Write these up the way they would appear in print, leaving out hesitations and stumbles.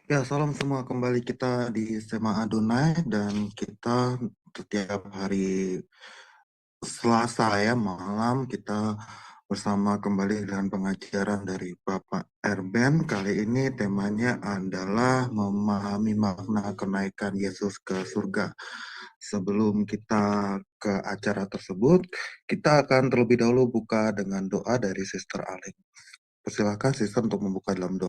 Ya, salam semua, kembali kita di Sema Adonai dan kita setiap hari Selasa ya malam kita bersama kembali dengan pengajaran dari Bapak Erben. Kali ini temanya adalah memahami makna kenaikan Yesus ke surga. Sebelum kita ke acara tersebut, kita akan terlebih dahulu buka dengan doa dari Sister Alek. Persilakan Sister untuk membuka dalam doa.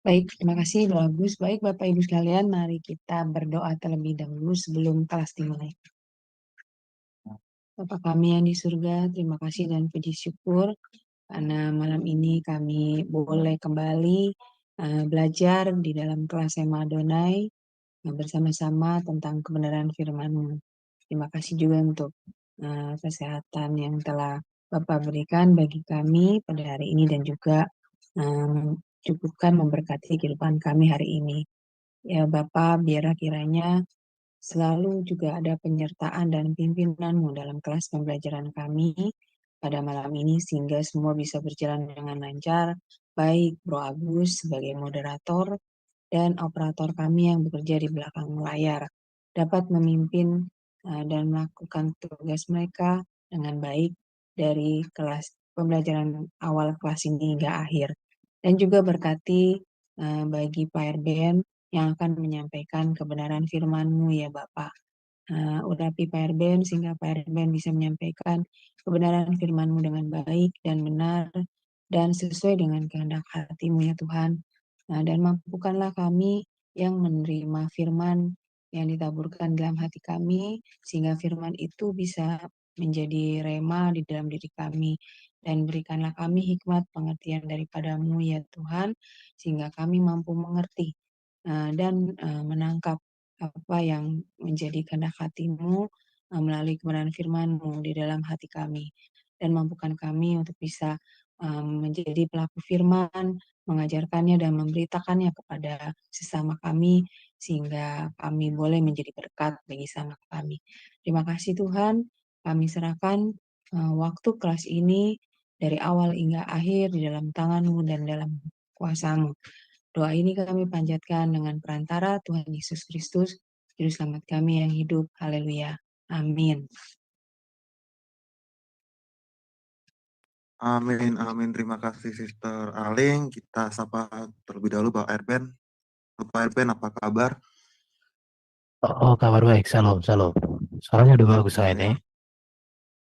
Baik, terima kasih Bro Agus. Baik Bapak Ibu sekalian, mari kita berdoa terlebih dahulu sebelum kelas dimulai. Bapa kami yang di surga, terima kasih dan puji syukur karena malam ini kami boleh kembali belajar di dalam kelas Sema Adonai bersama-sama tentang kebenaran firman-Mu. Terima kasih juga untuk kesehatan yang telah Bapak berikan bagi kami pada hari ini dan juga cukupkan memberkati kehidupan kami hari ini. Ya Bapak, biarlah kiranya selalu juga ada penyertaan dan pimpinan-Mu dalam kelas pembelajaran kami pada malam ini sehingga semua bisa berjalan dengan lancar, baik Bro Agus sebagai moderator dan operator kami yang bekerja di belakang layar dapat memimpin dan melakukan tugas mereka dengan baik dari kelas pembelajaran awal kelas ini hingga akhir. Dan juga berkati bagi Pak Erben yang akan menyampaikan kebenaran firman-Mu ya Bapak. Urapi Pak Erben sehingga Pak Erben bisa menyampaikan kebenaran firman-Mu dengan baik dan benar dan sesuai dengan kehendak hati-Mu ya Tuhan. Dan mampukanlah kami yang menerima firman yang ditaburkan dalam hati kami sehingga firman itu bisa menjadi rema di dalam diri kami. Dan berikanlah kami hikmat pengertian daripada-Mu ya Tuhan sehingga kami mampu mengerti dan menangkap apa yang menjadi kehendak hati-Mu melalui kebenaran firman-Mu di dalam hati kami. Dan mampukan kami untuk bisa menjadi pelaku firman, mengajarkannya dan memberitakannya kepada sesama kami, sehingga kami boleh menjadi berkat bagi sesama kami. Terima kasih Tuhan, kami serahkan waktu kelas ini dari awal hingga akhir di dalam tangan-Mu dan dalam kuasa-Mu. Doa ini kami panjatkan dengan perantara Tuhan Yesus Kristus, Juru Selamat kami yang hidup. Haleluya. Amin. Amin, amin. Terima kasih Sister Aling. Kita sapa terlebih dahulu Pak Erben. Pak Erben, apa kabar? Oh, kabar baik. Salam, salam. Suaranya udah bagus saya Oke. ini.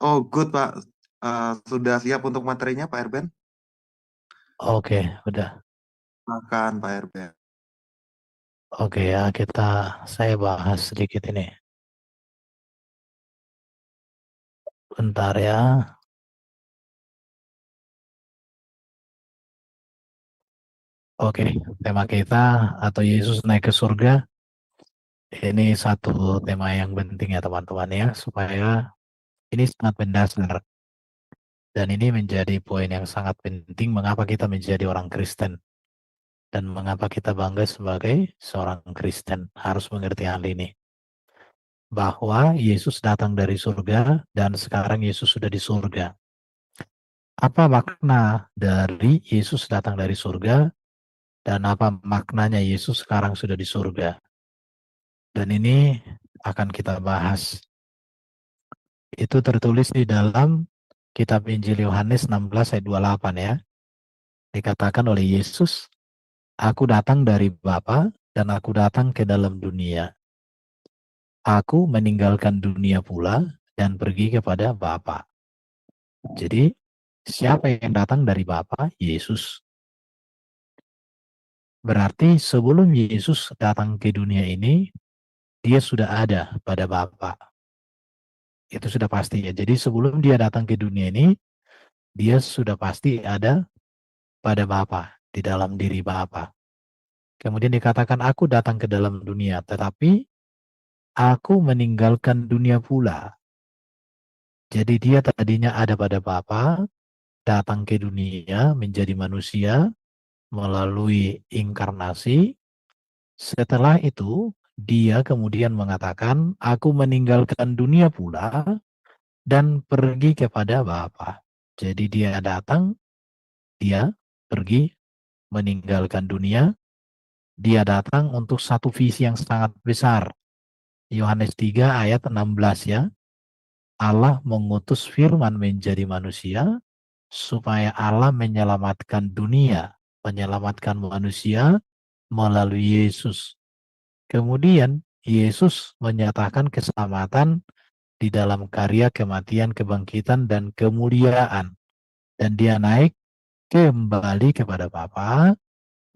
Oh, good Pak. Sudah siap untuk materinya Pak Erben? Oke, udah. Silakan Pak Erben. Oke ya, saya bahas sedikit ini. Bentar ya. Oke, tema kita atau Yesus naik ke surga. Ini satu tema yang penting ya teman-teman ya, supaya ini sangat mendasar. Dan ini menjadi poin yang sangat penting mengapa kita menjadi orang Kristen. Dan mengapa kita bangga sebagai seorang Kristen. Harus mengerti hal ini. Bahwa Yesus datang dari surga dan sekarang Yesus sudah di surga. Apa makna dari Yesus datang dari surga dan apa maknanya Yesus sekarang sudah di surga? Dan ini akan kita bahas. Itu tertulis di dalam kitab Injil Yohanes 16 ayat 28 ya. Dikatakan oleh Yesus, aku datang dari Bapa dan aku datang ke dalam dunia. Aku meninggalkan dunia pula dan pergi kepada Bapa. Jadi, siapa yang datang dari Bapa? Yesus. Berarti sebelum Yesus datang ke dunia ini, dia sudah ada pada Bapa. Itu sudah pasti ya. Jadi sebelum dia datang ke dunia ini, dia sudah pasti ada pada Bapa, di dalam diri Bapa. Kemudian dikatakan aku datang ke dalam dunia, tetapi aku meninggalkan dunia pula. Jadi dia tadinya ada pada Bapa, datang ke dunia menjadi manusia melalui inkarnasi. Setelah itu, dia kemudian mengatakan, aku meninggalkan dunia pula dan pergi kepada Bapa. Jadi dia datang, dia pergi, meninggalkan dunia, Dia datang untuk satu visi yang sangat besar. Yohanes 3 ayat 16 ya. Allah mengutus firman menjadi manusia supaya Allah menyelamatkan dunia, menyelamatkan manusia melalui Yesus. Kemudian Yesus menyatakan keselamatan di dalam karya kematian, kebangkitan, dan kemuliaan. Dan dia naik kembali kepada Bapa,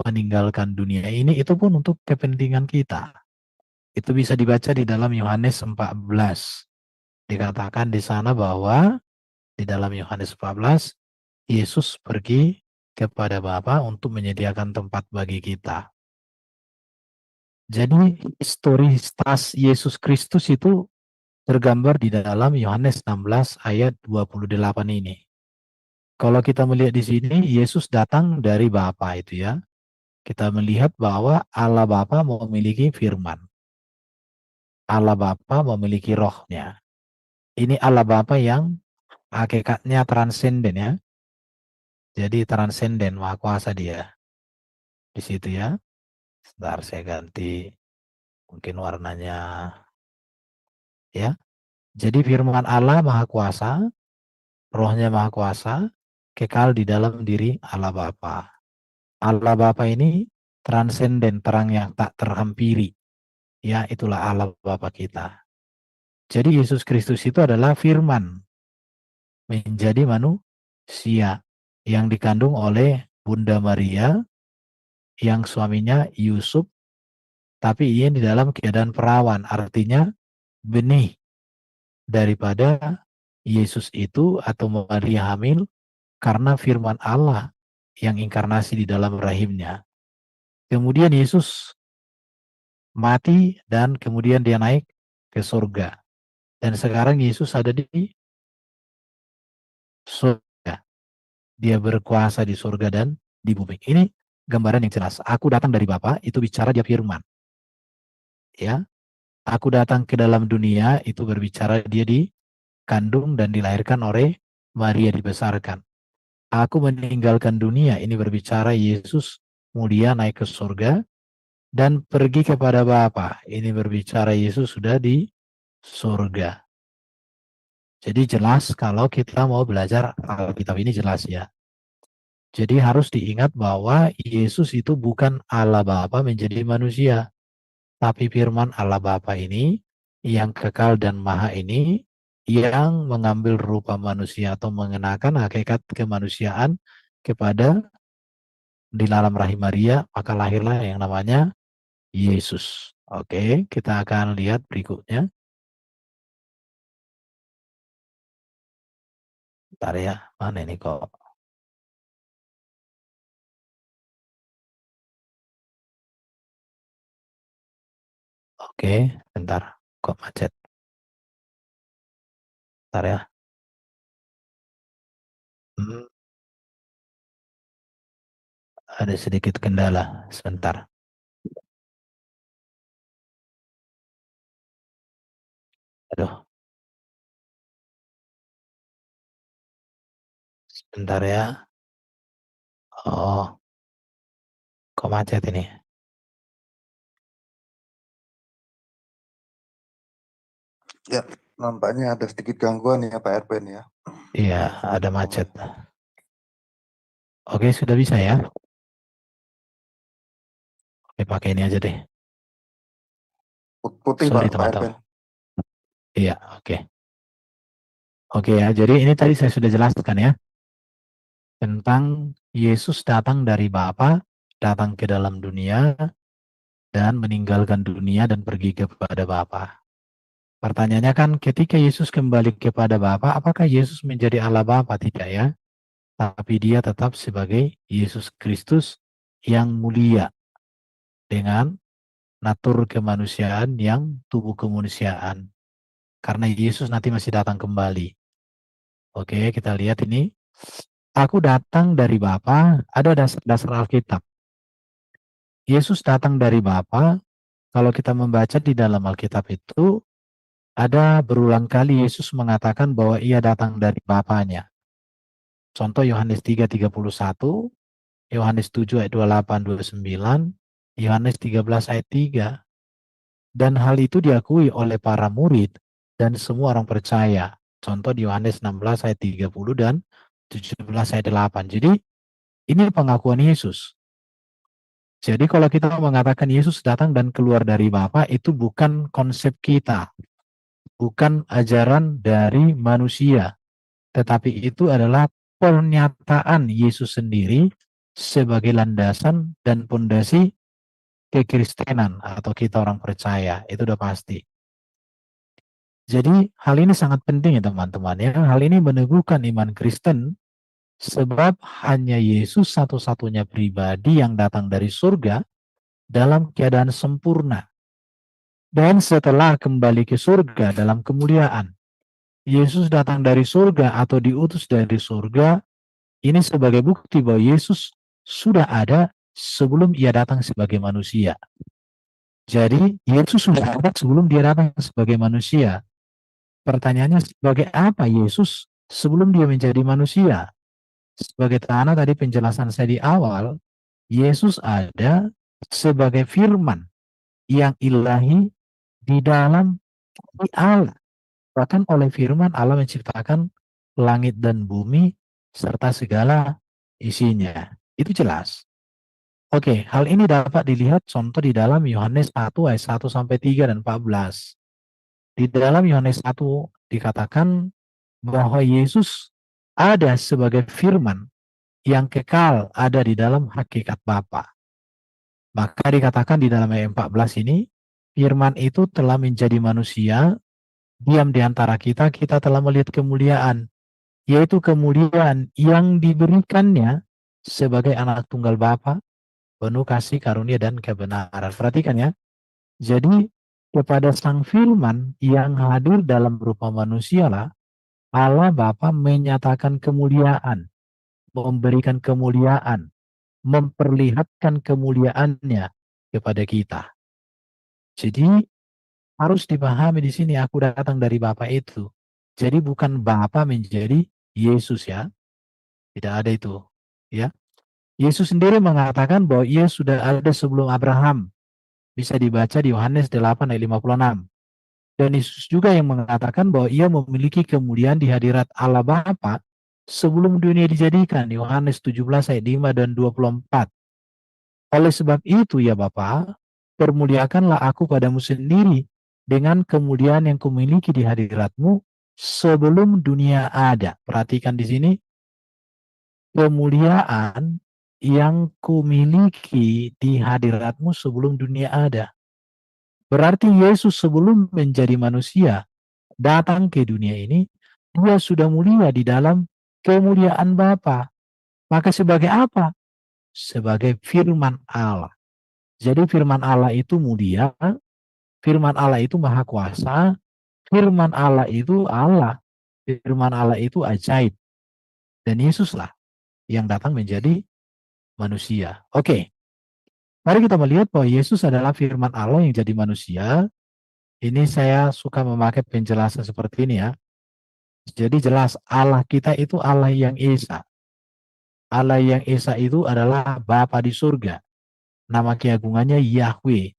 meninggalkan dunia ini, itu pun untuk kepentingan kita. Itu bisa dibaca di dalam Yohanes 14. Dikatakan di sana bahwa di dalam Yohanes 14, Yesus pergi kepada Bapa untuk menyediakan tempat bagi kita. Jadi historitas Yesus Kristus itu tergambar di dalam Yohanes 16 ayat 28 ini. Kalau kita melihat di sini, Yesus datang dari Bapa itu ya. Kita melihat bahwa Allah Bapa memiliki firman. Allah Bapa memiliki rohnya. Ini Allah Bapa yang hakikatnya transenden ya. Jadi transenden, maha kuasa dia. Di situ ya. Sebentar saya ganti mungkin warnanya ya. Jadi firman Allah maha kuasa, rohnya maha kuasa, kekal di dalam diri Allah Bapa. Allah Bapa ini transenden, terang yang tak terhampiri. Ya, itulah Allah Bapa kita. Jadi Yesus Kristus itu adalah firman menjadi manusia yang dikandung oleh Bunda Maria yang suaminya Yusuf, tapi ia di dalam keadaan perawan, artinya benih daripada Yesus itu atau Maria hamil karena firman Allah yang inkarnasi di dalam rahimnya. Kemudian Yesus mati dan kemudian dia naik ke surga. Dan sekarang Yesus ada di surga. Dia berkuasa di surga dan di bumi. Ini gambaran yang jelas. Aku datang dari Bapa, itu bicara dia firman. Ya, aku datang ke dalam dunia, itu berbicara dia dikandung dan dilahirkan oleh Maria, dibesarkan. Aku meninggalkan dunia, ini berbicara Yesus mulia naik ke surga dan pergi kepada Bapa. Ini berbicara Yesus sudah di surga. Jadi jelas kalau kita mau belajar Alkitab ini jelas ya. Jadi harus diingat bahwa Yesus itu bukan Allah Bapa menjadi manusia. Tapi firman Allah Bapa ini yang kekal dan maha ini yang mengambil rupa manusia atau mengenakan hakikat kemanusiaan kepada di dalam rahim Maria, maka lahirlah yang namanya Yesus. Oke, kita akan lihat berikutnya. Bentar ya, mana ini kok? Oke, bentar, kok macet? Bentar ya. Ada sedikit kendala, sebentar. Aduh, sebentar ya. Oh, kok macet ini? Ya, nampaknya ada sedikit gangguan ya Pak Erben ya. Iya, ada macet. Oke, sudah bisa ya? Oke, pakai ini aja deh. Putih Sorry Pak Erben. teman-teman. Iya, oke. Oke ya, jadi ini tadi saya sudah jelaskan ya. Tentang Yesus datang dari Bapa, datang ke dalam dunia, dan meninggalkan dunia dan pergi kepada Bapa. Pertanyaannya kan ketika Yesus kembali kepada Bapa, apakah Yesus menjadi Allah Bapa? Tidak ya. Tapi dia tetap sebagai Yesus Kristus yang mulia dengan natur kemanusiaan yang tubuh kemanusiaan. Karena Yesus nanti masih datang kembali. Oke, kita lihat ini. Aku datang dari Bapa, ada dasar Alkitab. Yesus datang dari Bapa. Kalau kita membaca di dalam Alkitab itu, ada berulang kali Yesus mengatakan bahwa ia datang dari Bapanya. Contoh Yohanes 3:31, Yohanes 7 ayat 28-29, Yohanes 13 ayat 3. Dan hal itu diakui oleh para murid dan semua orang percaya. Contoh di Yohanes 16 ayat 30 dan 17 ayat 8. Jadi ini pengakuan Yesus. Jadi kalau kita mengatakan Yesus datang dan keluar dari Bapa, itu bukan konsep kita, bukan ajaran dari manusia, tetapi itu adalah pernyataan Yesus sendiri sebagai landasan dan pondasi kekristenan atau kita orang percaya. Itu udah pasti. Jadi hal ini sangat penting ya teman-teman ya. Hal ini meneguhkan iman Kristen sebab hanya Yesus satu-satunya pribadi yang datang dari surga dalam keadaan sempurna. Dan setelah kembali ke surga dalam kemuliaan, Yesus datang dari surga atau diutus dari surga, ini sebagai bukti bahwa Yesus sudah ada sebelum ia datang sebagai manusia. Jadi, Yesus sudah ada sebelum dia datang sebagai manusia. Pertanyaannya, sebagai apa Yesus sebelum dia menjadi manusia? Sebagai tanah tadi penjelasan saya di awal, Yesus ada sebagai firman yang ilahi di dalam Allah. Bahkan oleh firman Allah menciptakan langit dan bumi serta segala isinya. Itu jelas. Oke, hal ini dapat dilihat contoh di dalam Yohanes 1 ayat 1 sampai 3 dan 14. Di dalam Yohanes 1 dikatakan bahwa Yesus ada sebagai firman yang kekal ada di dalam hakikat Bapa. Maka dikatakan di dalam ayat 14 ini, firman itu telah menjadi manusia, diam di antara kita, kita telah melihat kemuliaan, yaitu kemuliaan yang diberikannya sebagai anak tunggal Bapa, penuh kasih karunia dan kebenaran. Perhatikan ya. Jadi kepada sang firman yang hadir dalam rupa manusia lah, Allah Bapa menyatakan kemuliaan, memberikan kemuliaan, memperlihatkan kemuliaannya kepada kita. Jadi harus dipahami di sini aku datang dari Bapa itu. Jadi bukan Bapa menjadi Yesus ya. Tidak ada itu. Ya. Yesus sendiri mengatakan bahwa ia sudah ada sebelum Abraham. Bisa dibaca di Yohanes 8 ayat 56. Dan Yesus juga yang mengatakan bahwa ia memiliki kemuliaan di hadirat Allah Bapa sebelum dunia dijadikan. Yohanes 17 ayat 5 dan 24. Oleh sebab itu ya Bapa, permuliakanlah aku padamu sendiri dengan kemuliaan yang kumiliki di hadiratmu sebelum dunia ada. Perhatikan di sini, kemuliaan yang kumiliki di hadiratmu sebelum dunia ada. Berarti Yesus sebelum menjadi manusia datang ke dunia ini, dia sudah mulia di dalam kemuliaan Bapa. Maka sebagai apa? Sebagai firman Allah. Jadi firman Allah itu mulia, firman Allah itu maha kuasa, firman Allah itu Allah, firman Allah itu ajaib. Dan Yesuslah yang datang menjadi manusia. Oke, mari kita melihat bahwa Yesus adalah firman Allah yang jadi manusia. Ini saya suka memakai penjelasan seperti ini ya. Jadi jelas Allah kita itu Allah yang Esa. Allah yang Esa itu adalah Bapa di surga. Nama keagungannya Yahweh.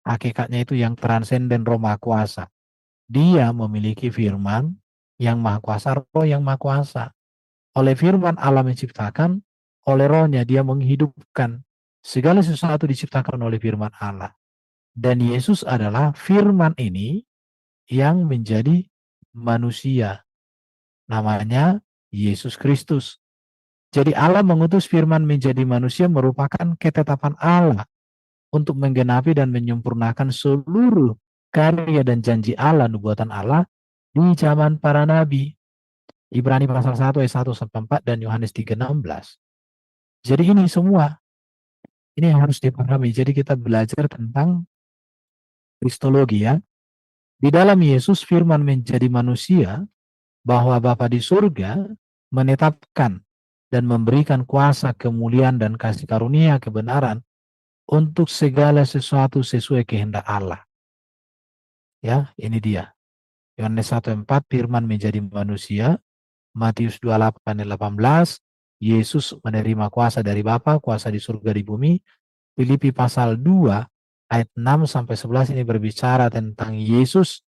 Hakikatnya itu yang transenden Roh Maha Kuasa. Dia memiliki firman yang Maha Kuasa, Roh yang Maha Kuasa. Oleh firman Allah menciptakan, oleh rohnya dia menghidupkan. Segala sesuatu diciptakan oleh firman Allah. Dan Yesus adalah firman ini yang menjadi manusia. Namanya Yesus Kristus. Jadi Allah mengutus firman menjadi manusia merupakan ketetapan Allah untuk menggenapi dan menyempurnakan seluruh karya dan janji Allah, nubuatan Allah di zaman para nabi. Ibrani pasal 1 ayat 1 sampai 4 dan Yohanes 3:16. Jadi ini semua ini yang harus dipahami. Jadi kita belajar tentang kristologi ya. Di dalam Yesus firman menjadi manusia bahwa Bapa di surga menetapkan dan memberikan kuasa, kemuliaan dan kasih karunia kebenaran untuk segala sesuatu sesuai kehendak Allah. Ya, ini dia. Yohanes 1:4 firman menjadi manusia. Matius 28:18 Yesus menerima kuasa dari Bapa, kuasa di surga di bumi, Filipi pasal 2 ayat 6 sampai 11 ini berbicara tentang Yesus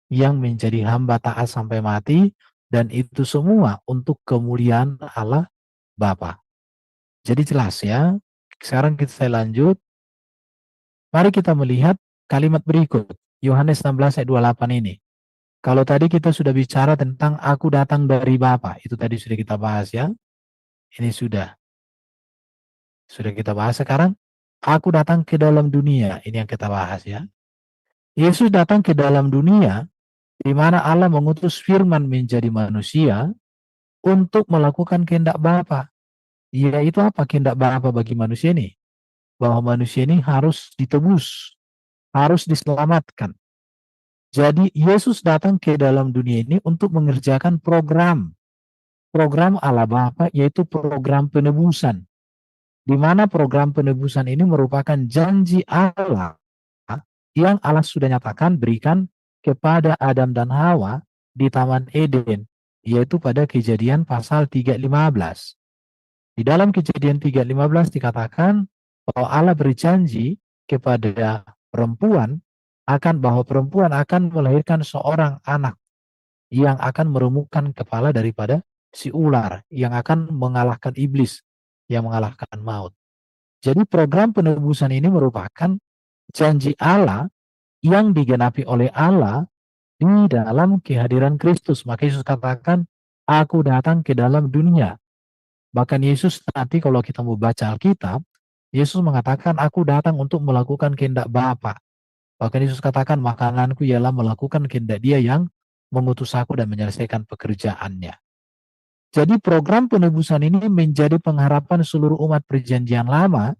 yang menjadi hamba taat sampai mati, dan itu semua untuk kemuliaan Allah Bapa. Jadi jelas ya. Sekarang saya lanjut. Mari kita melihat kalimat berikut. Yohanes 16 ayat 28 ini. Kalau tadi kita sudah bicara tentang aku datang dari Bapa, itu tadi sudah kita bahas ya. Ini sudah kita bahas. Sekarang aku datang ke dalam dunia, ini yang kita bahas ya. Yesus datang ke dalam dunia di mana Allah mengutus firman menjadi manusia untuk melakukan kehendak Bapa. Yaitu apa kehendak Bapa bagi manusia ini? Bahwa manusia ini harus ditebus, harus diselamatkan. Jadi Yesus datang ke dalam dunia ini untuk mengerjakan program Allah Bapa, yaitu program penebusan. Di mana program penebusan ini merupakan janji Allah yang Allah sudah nyatakan berikan kepada Adam dan Hawa di Taman Eden, yaitu pada Kejadian pasal 3:15. Di dalam Kejadian 3:15 dikatakan bahwa Allah berjanji kepada perempuan bahwa perempuan akan melahirkan seorang anak yang akan meremukkan kepala daripada si ular, yang akan mengalahkan iblis, yang mengalahkan maut. Jadi program penebusan ini merupakan janji Allah yang digenapi oleh Allah di dalam kehadiran Kristus. Maka Yesus katakan, aku datang ke dalam dunia. Bahkan Yesus nanti kalau kita mau baca Alkitab, Yesus mengatakan, aku datang untuk melakukan kehendak Bapa. Bahkan Yesus katakan, makananku ialah melakukan kehendak Dia yang mengutus aku dan menyelesaikan pekerjaannya. Jadi program penebusan ini menjadi pengharapan seluruh umat perjanjian lama,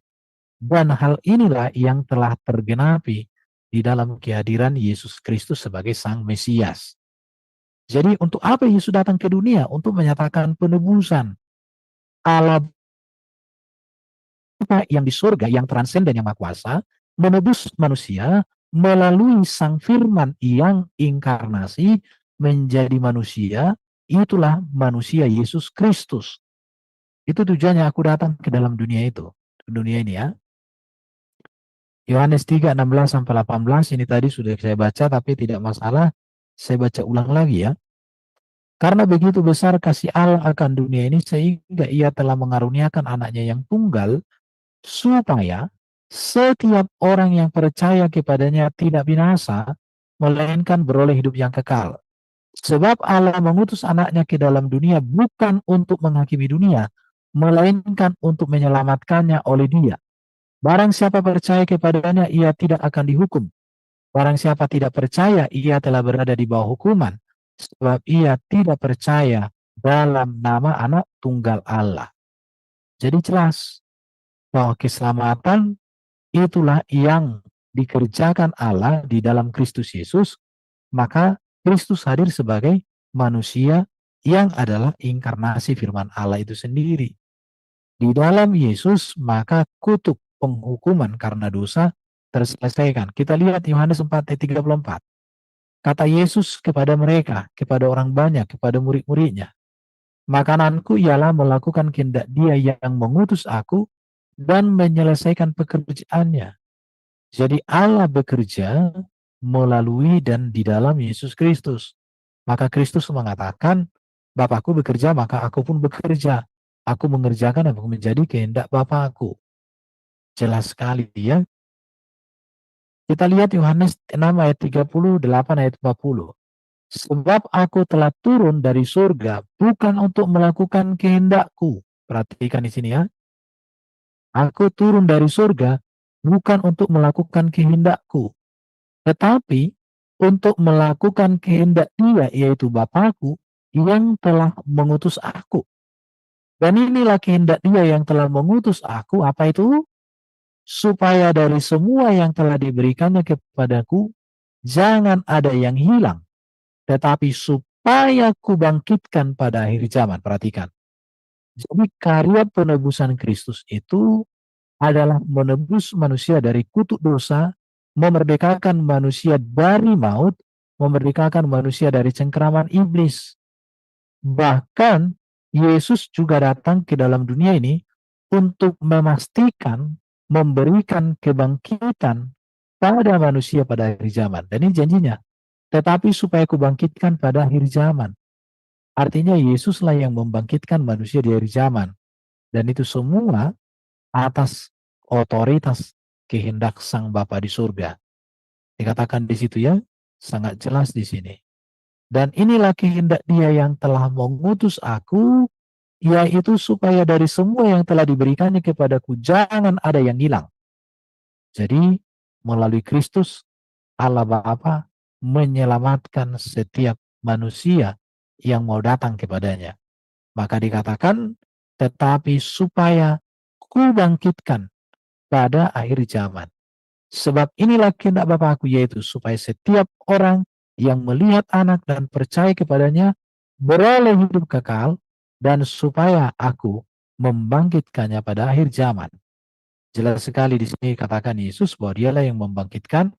dan hal inilah yang telah tergenapi di dalam kehadiran Yesus Kristus sebagai Sang Mesias. Jadi untuk apa Yesus datang ke dunia? Untuk menyatakan penebusan Allah yang di surga, yang transenden, yang maha kuasa, menebus manusia melalui Sang Firman yang inkarnasi menjadi manusia. Itulah manusia Yesus Kristus. Itu tujuannya aku datang ke dalam dunia itu. Dunia ini ya. Yohanes 3:16-18 ini tadi sudah saya baca, tapi tidak masalah. Saya baca ulang lagi ya. Karena begitu besar kasih Allah akan dunia ini sehingga Ia telah mengaruniakan anaknya yang tunggal, supaya setiap orang yang percaya kepadanya tidak binasa, melainkan beroleh hidup yang kekal. Sebab Allah mengutus anaknya ke dalam dunia bukan untuk menghakimi dunia, melainkan untuk menyelamatkannya oleh Dia. Barang siapa percaya kepadanya, ia tidak akan dihukum. Barang siapa tidak percaya, ia telah berada di bawah hukuman, sebab ia tidak percaya dalam nama anak tunggal Allah. Jadi jelas bahwa keselamatan itulah yang dikerjakan Allah di dalam Kristus Yesus, maka Kristus hadir sebagai manusia yang adalah inkarnasi firman Allah itu sendiri. Di dalam Yesus, maka kutuk penghukuman karena dosa terselesaikan. Kita lihat Yohanes 4:34. Kata Yesus kepada mereka, kepada orang banyak, kepada murid-muridnya, makananku ialah melakukan kehendak Dia yang mengutus aku dan menyelesaikan pekerjaannya. Jadi Allah bekerja melalui dan di dalam Yesus Kristus. Maka Kristus mengatakan, Bapakku bekerja, maka aku pun bekerja. Aku mengerjakan apa menjadi kehendak Bapakku. Jelas sekali ya. Kita lihat Yohanes 6 ayat 38 ayat 40. Sebab aku telah turun dari surga bukan untuk melakukan kehendakku. Perhatikan di sini ya. Aku turun dari surga bukan untuk melakukan kehendakku, tetapi untuk melakukan kehendak Dia, yaitu Bapakku yang telah mengutus aku. Dan inilah kehendak Dia yang telah mengutus aku, apa itu? Supaya dari semua yang telah diberikannya kepadaku, jangan ada yang hilang, tetapi supaya kubangkitkan pada akhir zaman. Perhatikan. Jadi karya penebusan Kristus itu adalah menebus manusia dari kutuk dosa, memerdekakan manusia dari maut, memerdekakan manusia dari cengkeraman iblis. Bahkan Yesus juga datang ke dalam dunia ini untuk memastikan memberikan kebangkitan pada manusia pada akhir zaman. Dan ini janjinya. Tetapi supaya kubangkitkan pada akhir zaman. Artinya Yesuslah yang membangkitkan manusia di akhir zaman. Dan itu semua atas otoritas kehendak Sang Bapa di surga. Dikatakan di situ ya, sangat jelas di sini. Dan inilah kehendak Dia yang telah mengutus aku, yaitu supaya dari semua yang telah diberikannya kepadaku jangan ada yang hilang. Jadi melalui Kristus Allah Bapa menyelamatkan setiap manusia yang mau datang kepadanya. Maka dikatakan, tetapi supaya kubangkitkan pada akhir zaman. Sebab inilah kehendak Bapa-Ku, yaitu supaya setiap orang yang melihat Anak dan percaya kepadanya beroleh hidup kekal, dan supaya Aku membangkitkannya pada akhir zaman. Jelas sekali di sini katakan Yesus bahwa Dialah yang membangkitkan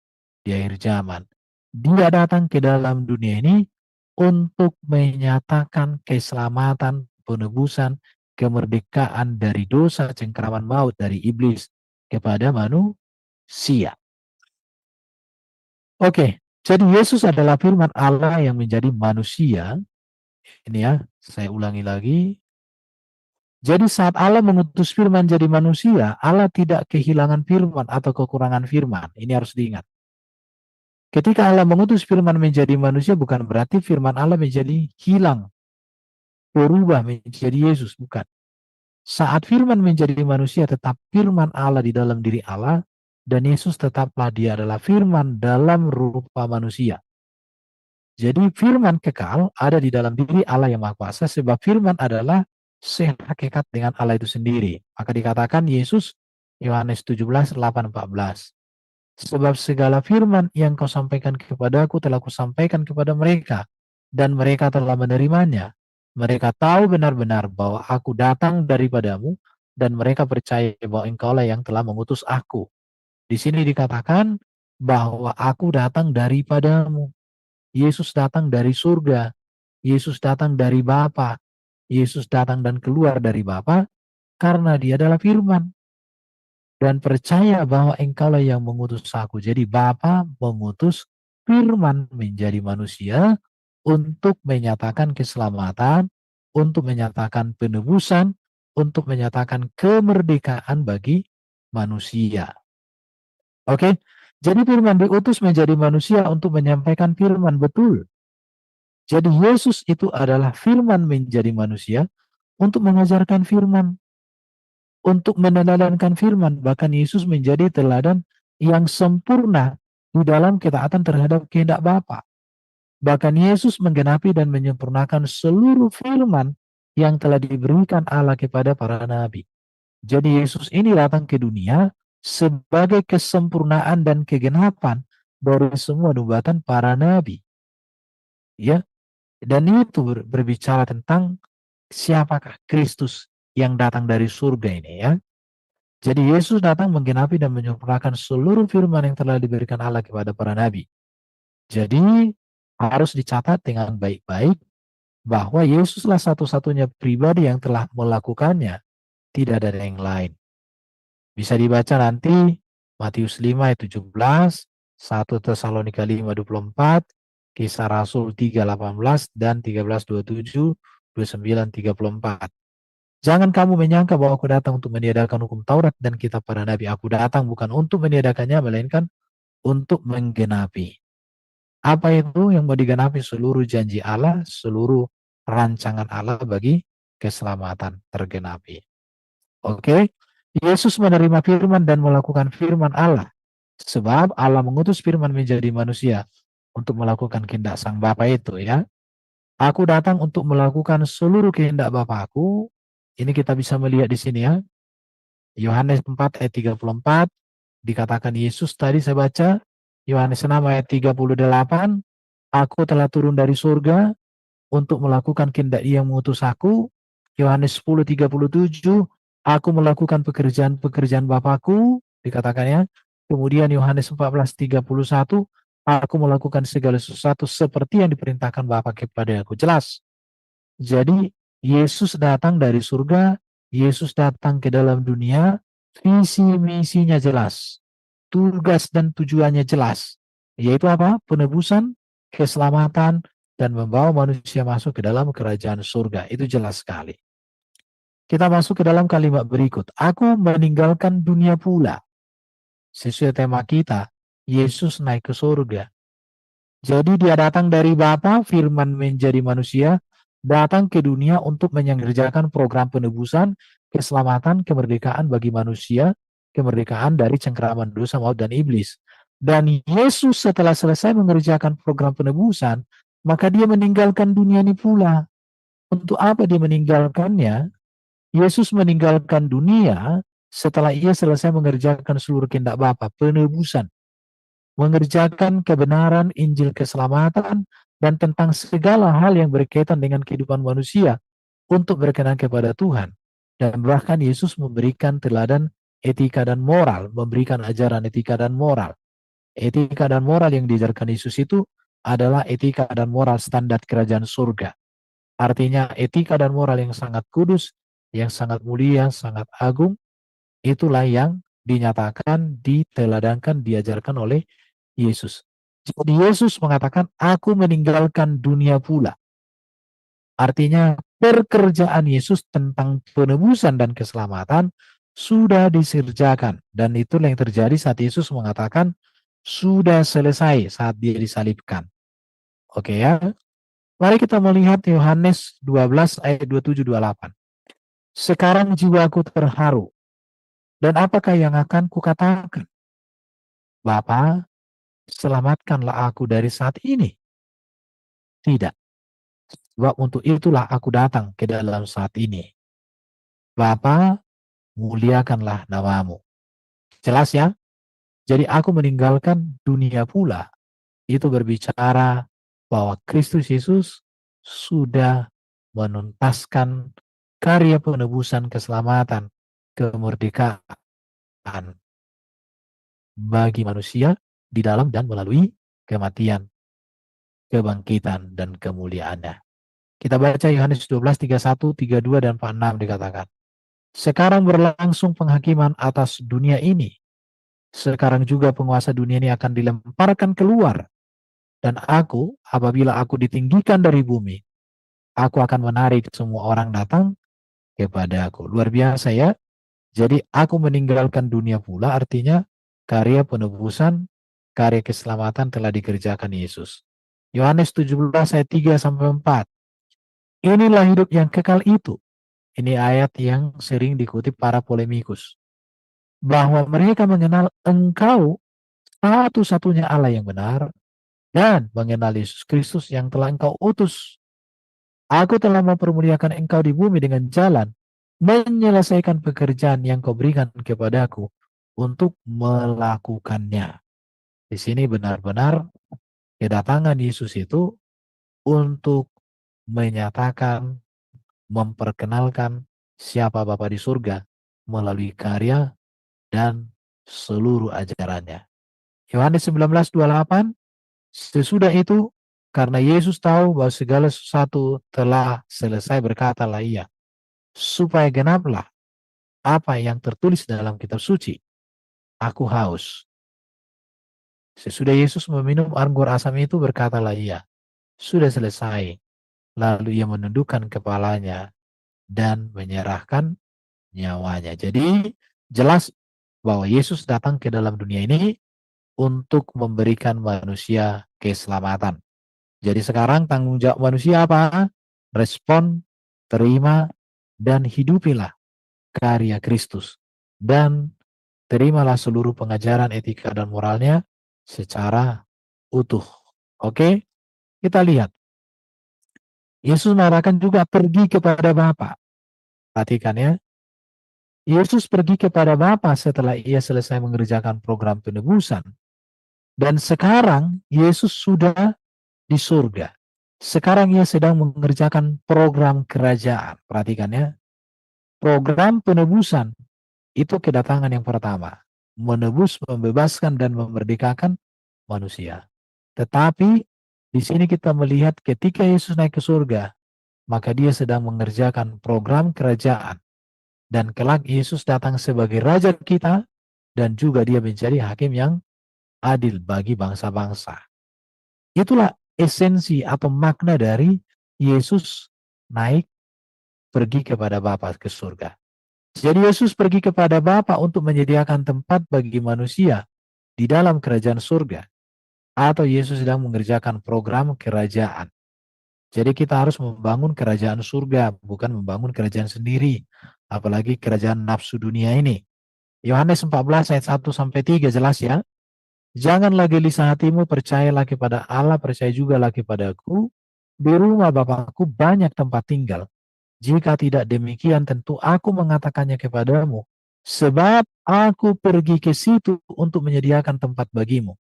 di akhir zaman. Dia datang ke dalam dunia ini untuk menyatakan keselamatan, penebusan, kemerdekaan dari dosa, cengkeraman maut dari iblis kepada manusia. Oke, jadi Yesus adalah firman Allah yang menjadi manusia. Ini ya, saya ulangi lagi. Jadi saat Allah mengutus firman jadi manusia, Allah tidak kehilangan firman atau kekurangan firman. Ini harus diingat. Ketika Allah mengutus firman menjadi manusia, bukan berarti firman Allah menjadi hilang, berubah menjadi Yesus, bukan. Saat firman menjadi manusia, tetap firman Allah di dalam diri Allah, dan Yesus tetaplah Dia adalah firman dalam rupa manusia. Jadi firman kekal ada di dalam diri Allah yang Maha Kuasa, sebab firman adalah sehakikat dengan Allah itu sendiri. Maka dikatakan Yesus, Yohanes 17:8-14. Sebab segala firman yang kau sampaikan kepadaku telah kusampaikan kepada mereka, dan mereka telah menerimanya. Mereka tahu benar-benar bahwa aku datang daripadamu, dan mereka percaya bahwa engkaulah yang telah mengutus aku. Di sini dikatakan bahwa aku datang daripadamu. Yesus datang dari surga. Yesus datang dari Bapa. Yesus datang dan keluar dari Bapa karena Dia adalah firman. Dan percaya bahwa engkaulah yang mengutus aku. Jadi Bapa mengutus firman menjadi manusia untuk menyatakan keselamatan, untuk menyatakan penebusan, untuk menyatakan kemerdekaan bagi manusia. Oke, jadi firman diutus menjadi manusia untuk menyampaikan firman, betul. Jadi Yesus itu adalah firman menjadi manusia untuk mengajarkan firman, untuk meneladangkan firman. Bahkan Yesus menjadi teladan yang sempurna di dalam ketaatan terhadap kehendak Bapa. Bahkan Yesus menggenapi dan menyempurnakan seluruh firman yang telah diberikan Allah kepada para nabi. Jadi Yesus ini datang ke dunia sebagai kesempurnaan dan kegenapan dari semua nubuatan para nabi. Ya, dan itu berbicara tentang siapakah Kristus yang datang dari surga ini ya. Jadi Yesus datang menggenapi dan menyempurnakan seluruh firman yang telah diberikan Allah kepada para nabi. Jadi harus dicatat dengan baik-baik bahwa Yesuslah satu-satunya pribadi yang telah melakukannya. Tidak ada yang lain. Bisa dibaca nanti Matius 5 ayat 17, 1 Tesalonika 5 24, Kisah Rasul 3 18 dan 13 27, 29 34. Jangan kamu menyangka bahwa aku datang untuk meniadakan hukum Taurat dan kitab para nabi. Aku datang bukan untuk meniadakannya, melainkan untuk menggenapi. Apa itu yang mau digenapi? Seluruh janji Allah, seluruh rancangan Allah bagi keselamatan tergenapi. Oke, Yesus menerima firman dan melakukan firman Allah. Sebab Allah mengutus firman menjadi manusia untuk melakukan kehendak Sang Bapa itu ya. Aku datang untuk melakukan seluruh kehendak Bapa-Ku. Ini kita bisa melihat di sini ya. Yohanes 4 ayat 34 dikatakan Yesus tadi saya baca. Yohanes 6 ayat 38, aku telah turun dari surga untuk melakukan kehendak Dia yang mengutus aku. Yohanes 10:37, aku melakukan pekerjaan-pekerjaan Bapa-Ku, dikatakan ya. Kemudian Yohanes 14:31, aku melakukan segala sesuatu seperti yang diperintahkan Bapa kepada aku. Jelas. Jadi Yesus datang dari surga, Yesus datang ke dalam dunia visi misinya jelas, tugas dan tujuannya jelas, yaitu apa? Penebusan, keselamatan, dan membawa manusia masuk ke dalam kerajaan surga. Itu jelas sekali. Kita masuk ke dalam kalimat berikut. Aku meninggalkan dunia pula. Sesuai tema kita, Yesus naik ke surga. Jadi dia datang dari Bapa, firman menjadi manusia, datang ke dunia untuk mengerjakan program penebusan, keselamatan, kemerdekaan bagi manusia, kemerdekaan dari cengkeraman dosa, maut, dan iblis. Dan Yesus setelah selesai mengerjakan program penebusan, maka dia meninggalkan dunia ini pula. Untuk apa dia meninggalkannya? Yesus meninggalkan dunia setelah ia selesai mengerjakan seluruh kehendak Bapa, penebusan, mengerjakan kebenaran Injil keselamatan, dan tentang segala hal yang berkaitan dengan kehidupan manusia untuk berkenan kepada Tuhan. Dan bahkan Yesus memberikan teladan etika dan moral, memberikan ajaran etika dan moral. Etika dan moral yang diajarkan Yesus itu adalah etika dan moral standar kerajaan surga. Artinya etika dan moral yang sangat kudus, yang sangat mulia, sangat agung, itulah yang dinyatakan, diteladankan, diajarkan oleh Yesus. Jadi Yesus mengatakan, aku meninggalkan dunia pula. Artinya pekerjaan Yesus tentang penebusan dan keselamatan sudah diserjakan. Dan itulah yang terjadi saat Yesus mengatakan, sudah selesai saat dia disalibkan. Oke ya. Mari kita melihat Yohanes 12 ayat 27-28. Sekarang jiwaku terharu. Dan apakah yang akan kukatakan? Bapa, selamatkanlah aku dari saat ini. Tidak. Sebab untuk itulah aku datang ke dalam saat ini. Bapa, muliakanlah namamu. Jelas ya? Jadi aku meninggalkan dunia pula. Itu berbicara bahwa Kristus Yesus sudah menuntaskan karya penebusan keselamatan, kemerdekaan bagi manusia di dalam dan melalui kematian, kebangkitan, dan kemuliaannya. Kita baca Yohanes 12, 31, 32, dan 46 dikatakan. Sekarang berlangsung penghakiman atas dunia ini. Sekarang juga penguasa dunia ini akan dilemparkan keluar. Dan aku, apabila aku ditinggikan dari bumi, aku akan menarik semua orang datang kepada aku. Luar biasa ya. Jadi aku meninggalkan dunia pula, artinya karya penebusan, karya keselamatan telah dikerjakan Yesus. Yohanes 17 ayat 3-4. Inilah hidup yang kekal itu. Ini ayat yang sering dikutip para polemikus. Bahwa mereka mengenal engkau satu-satunya Allah yang benar dan mengenal Yesus Kristus yang telah engkau utus. Aku telah mempermuliakan engkau di bumi dengan jalan menyelesaikan pekerjaan yang kau berikan kepadaku untuk melakukannya. Di sini benar-benar kedatangan Yesus itu untuk menyatakan, memperkenalkan siapa Bapa di surga melalui karya dan seluruh ajarannya. Yohanes 19:28, sesudah itu, karena Yesus tahu bahwa segala sesuatu telah selesai, berkatalah ia, supaya genaplah apa yang tertulis dalam kitab suci, aku haus. Sesudah Yesus meminum anggur asam itu, berkatalah ia, sudah selesai. Lalu ia menundukkan kepalanya dan menyerahkan nyawanya. Jadi jelas bahwa Yesus datang ke dalam dunia ini untuk memberikan manusia keselamatan. Jadi sekarang tanggung jawab manusia apa? Respon, terima, dan hidupilah karya Kristus. Dan terimalah seluruh pengajaran etika dan moralnya secara utuh. Oke? Kita lihat. Yesus mengatakan juga pergi kepada Bapa. Perhatikan ya. Yesus pergi kepada Bapa setelah ia selesai mengerjakan program penebusan. Dan sekarang Yesus sudah di surga. Sekarang ia sedang mengerjakan program kerajaan. Perhatikan ya. Program penebusan itu kedatangan yang pertama. Menebus, membebaskan, dan memerdekakan manusia. Tetapi di sini kita melihat ketika Yesus naik ke surga, maka dia sedang mengerjakan program kerajaan. Dan kelak Yesus datang sebagai Raja kita, dan juga dia menjadi hakim yang adil bagi bangsa-bangsa. Itulah esensi atau makna dari Yesus naik pergi kepada Bapa ke surga. Jadi Yesus pergi kepada Bapa untuk menyediakan tempat bagi manusia di dalam kerajaan surga. Atau Yesus sedang mengerjakan program kerajaan. Jadi kita harus membangun kerajaan surga, bukan membangun kerajaan sendiri. Apalagi kerajaan nafsu dunia ini. Yohanes 14 ayat 1 sampai 3 jelas ya. Janganlah gelisah hatimu, percayalah kepada Allah, percaya juga lagi padaku. Di rumah Bapakku banyak tempat tinggal. Jika tidak demikian, tentu aku mengatakannya kepadamu. Sebab aku pergi ke situ untuk menyediakan tempat bagimu.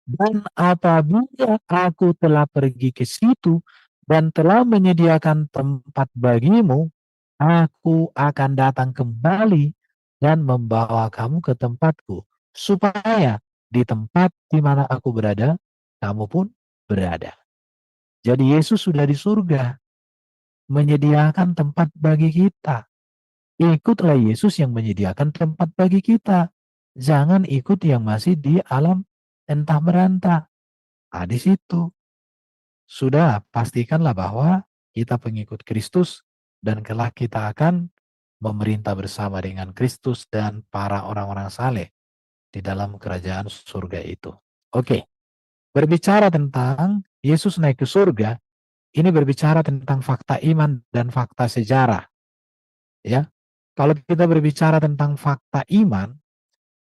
Dan apabila aku telah pergi ke situ dan telah menyediakan tempat bagimu, aku akan datang kembali dan membawa kamu ke tempatku, supaya di tempat di mana aku berada, kamu pun berada. Jadi Yesus sudah di surga, menyediakan tempat bagi kita. Ikutlah Yesus yang menyediakan tempat bagi kita. Jangan ikut yang masih di alam entah merantah. Di situ sudah pastikanlah bahwa kita pengikut Kristus dan kelak kita akan memerintah bersama dengan Kristus dan para orang-orang saleh di dalam kerajaan surga itu. Oke, berbicara tentang Yesus naik ke surga, ini berbicara tentang fakta iman dan fakta sejarah. Ya, kalau kita berbicara tentang fakta iman,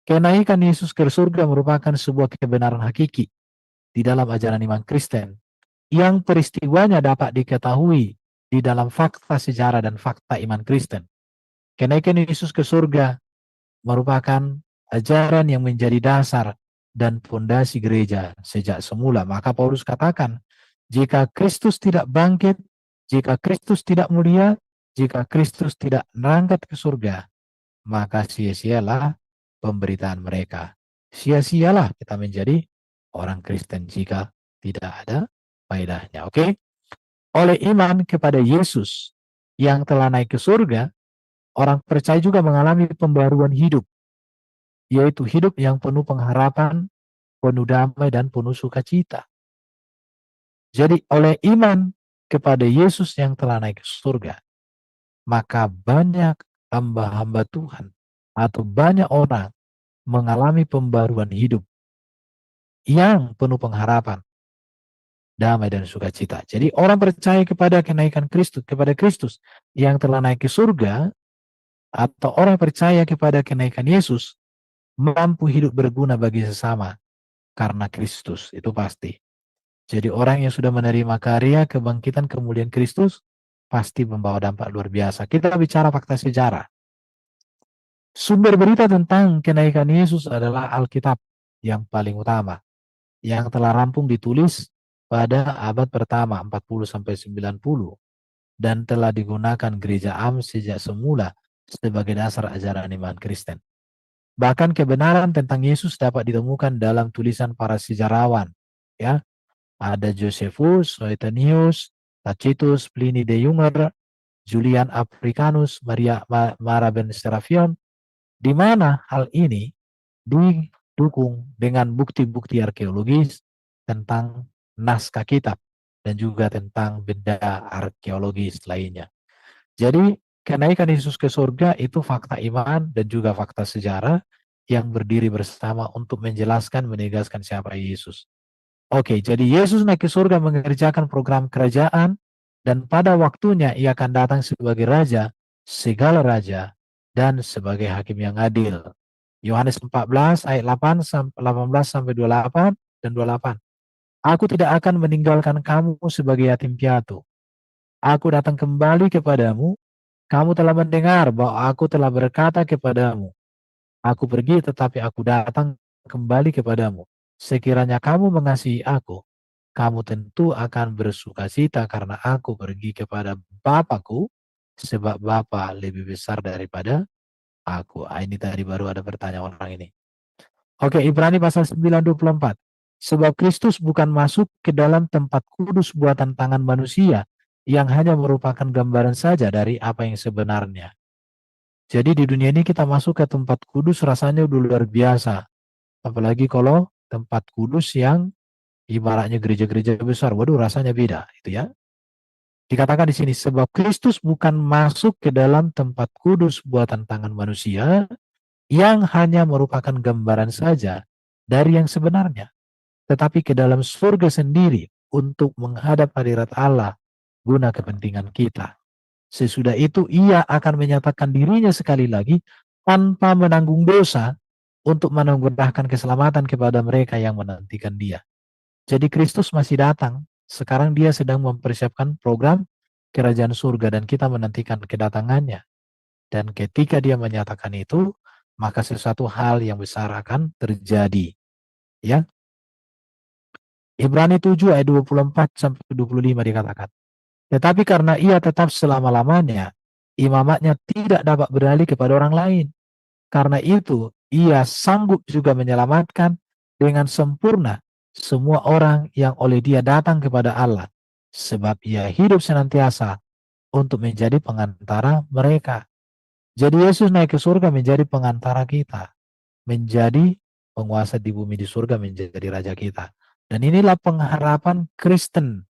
kenaikan Yesus ke surga merupakan sebuah kebenaran hakiki di dalam ajaran iman Kristen yang peristiwanya dapat diketahui di dalam fakta sejarah dan fakta iman Kristen. Kenaikan Yesus ke surga merupakan ajaran yang menjadi dasar dan fondasi gereja sejak semula. Maka Paulus katakan, jika Kristus tidak bangkit, jika Kristus tidak mulia, jika Kristus tidak berangkat ke surga, maka sia-sialah pemberitaan mereka. Sia-sialah kita menjadi orang Kristen jika tidak ada faedahnya. Oke? Oleh iman kepada Yesus yang telah naik ke surga, orang percaya juga mengalami pembaruan hidup, yaitu hidup yang penuh pengharapan, penuh damai, dan penuh sukacita. Jadi oleh iman kepada Yesus yang telah naik ke surga, maka banyak hamba-hamba Tuhan atau banyak orang mengalami pembaruan hidup yang penuh pengharapan, damai, dan sukacita. Jadi orang percaya kepada kenaikan Kristus, kepada Kristus yang telah naik ke surga, atau orang percaya kepada kenaikan Yesus, mampu hidup berguna bagi sesama karena Kristus, itu pasti. Jadi orang yang sudah menerima karya kebangkitan kemuliaan Kristus pasti membawa dampak luar biasa. Kita bicara fakta sejarah. Sumber berita tentang kenaikan Yesus adalah Alkitab yang paling utama, yang telah rampung ditulis pada abad pertama 40-90 dan telah digunakan gereja Am sejak semula sebagai dasar ajaran iman Kristen. Bahkan kebenaran tentang Yesus dapat ditemukan dalam tulisan para sejarawan, ya. Ada Josephus, Suetonius, Tacitus, Pliny the Younger, Julian Africanus, Mara ben Serapion, di mana hal ini didukung dengan bukti-bukti arkeologis tentang naskah kitab dan juga tentang benda arkeologis lainnya. Jadi kenaikan Yesus ke surga itu fakta iman dan juga fakta sejarah yang berdiri bersama untuk menjelaskan, menegaskan siapa Yesus. Oke, jadi Yesus naik ke surga mengerjakan program kerajaan dan pada waktunya ia akan datang sebagai raja, segala raja, dan sebagai hakim yang adil. Yohanes 14 ayat 18 sampai 28 dan 28. Aku tidak akan meninggalkan kamu sebagai yatim piatu. Aku datang kembali kepadamu. Kamu telah mendengar bahwa aku telah berkata kepadamu, aku pergi tetapi aku datang kembali kepadamu. Sekiranya kamu mengasihi aku, kamu tentu akan bersukacita karena aku pergi kepada Bapakku, sebab Bapa lebih besar daripada aku. Ini tadi baru ada pertanyaan orang ini. Oke, Ibrani pasal 9:24. Sebab Kristus bukan masuk ke dalam tempat kudus buatan tangan manusia, yang hanya merupakan gambaran saja dari apa yang sebenarnya. Jadi di dunia ini kita masuk ke tempat kudus rasanya udah luar biasa. Apalagi kalau tempat kudus yang ibaratnya gereja-gereja besar. Waduh, rasanya beda, itu ya. Dikatakan di sini, sebab Kristus bukan masuk ke dalam tempat kudus buatan tangan manusia, yang hanya merupakan gambaran saja dari yang sebenarnya, tetapi ke dalam surga sendiri untuk menghadap hadirat Allah guna kepentingan kita. Sesudah itu ia akan menyatakan dirinya sekali lagi tanpa menanggung dosa untuk menganugerahkan keselamatan kepada mereka yang menantikan dia. Jadi Kristus masih datang. Sekarang dia sedang mempersiapkan program kerajaan surga dan kita menantikan kedatangannya. Dan ketika dia menyatakan itu, maka sesuatu hal yang besar akan terjadi. Ya. Ibrani 7 ayat 24 sampai 25 dikatakan. Tetapi karena ia tetap selama-lamanya, imamatnya tidak dapat beralih kepada orang lain. Karena itu, ia sanggup juga menyelamatkan dengan sempurna semua orang yang oleh dia datang kepada Allah. Sebab ia hidup senantiasa untuk menjadi pengantara mereka. Jadi Yesus naik ke surga menjadi pengantara kita. Menjadi penguasa di bumi di surga, menjadi raja kita. Dan inilah pengharapan Kristen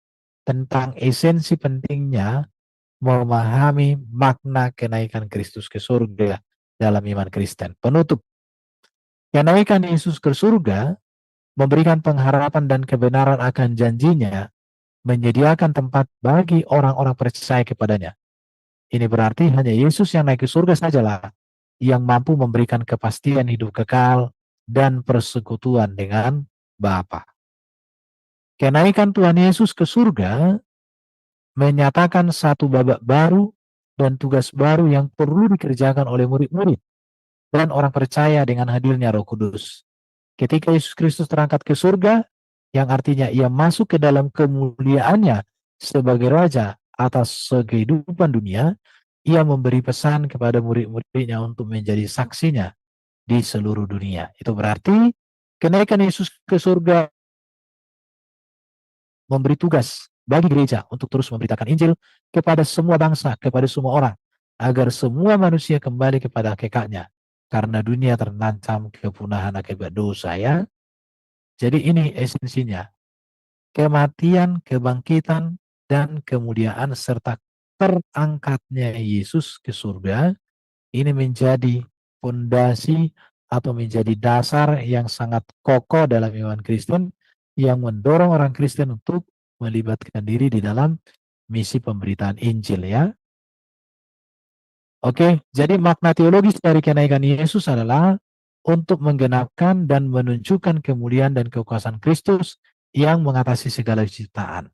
tentang esensi pentingnya memahami makna kenaikan Kristus ke surga dalam iman Kristen. Penutup, kenaikan Yesus ke surga memberikan pengharapan dan kebenaran akan janjinya, menyediakan tempat bagi orang-orang percaya kepadanya. Ini berarti hanya Yesus yang naik ke surga sajalah yang mampu memberikan kepastian hidup kekal dan persekutuan dengan Bapa. Kenaikan Tuhan Yesus ke surga menyatakan satu babak baru dan tugas baru yang perlu dikerjakan oleh murid-murid dan orang percaya dengan hadirnya Roh Kudus. Ketika Yesus Kristus terangkat ke surga, yang artinya ia masuk ke dalam kemuliaannya sebagai Raja atas kehidupan dunia, ia memberi pesan kepada murid-muridnya untuk menjadi saksinya di seluruh dunia. Itu berarti kenaikan Yesus ke surga memberi tugas bagi gereja untuk terus memberitakan Injil kepada semua bangsa, kepada semua orang, agar semua manusia kembali kepada hakikatnya. Karena dunia terancam kepunahan akibat dosa ya. Jadi ini esensinya. Kematian, kebangkitan, dan kemuliaan serta terangkatnya Yesus ke surga ini menjadi fondasi atau menjadi dasar yang sangat kokoh dalam iman Kristen yang mendorong orang Kristen untuk melibatkan diri di dalam misi pemberitaan Injil ya. Oke, jadi makna teologis dari kenaikan Yesus adalah untuk menggenapkan dan menunjukkan kemuliaan dan kekuasaan Kristus yang mengatasi segala ciptaan.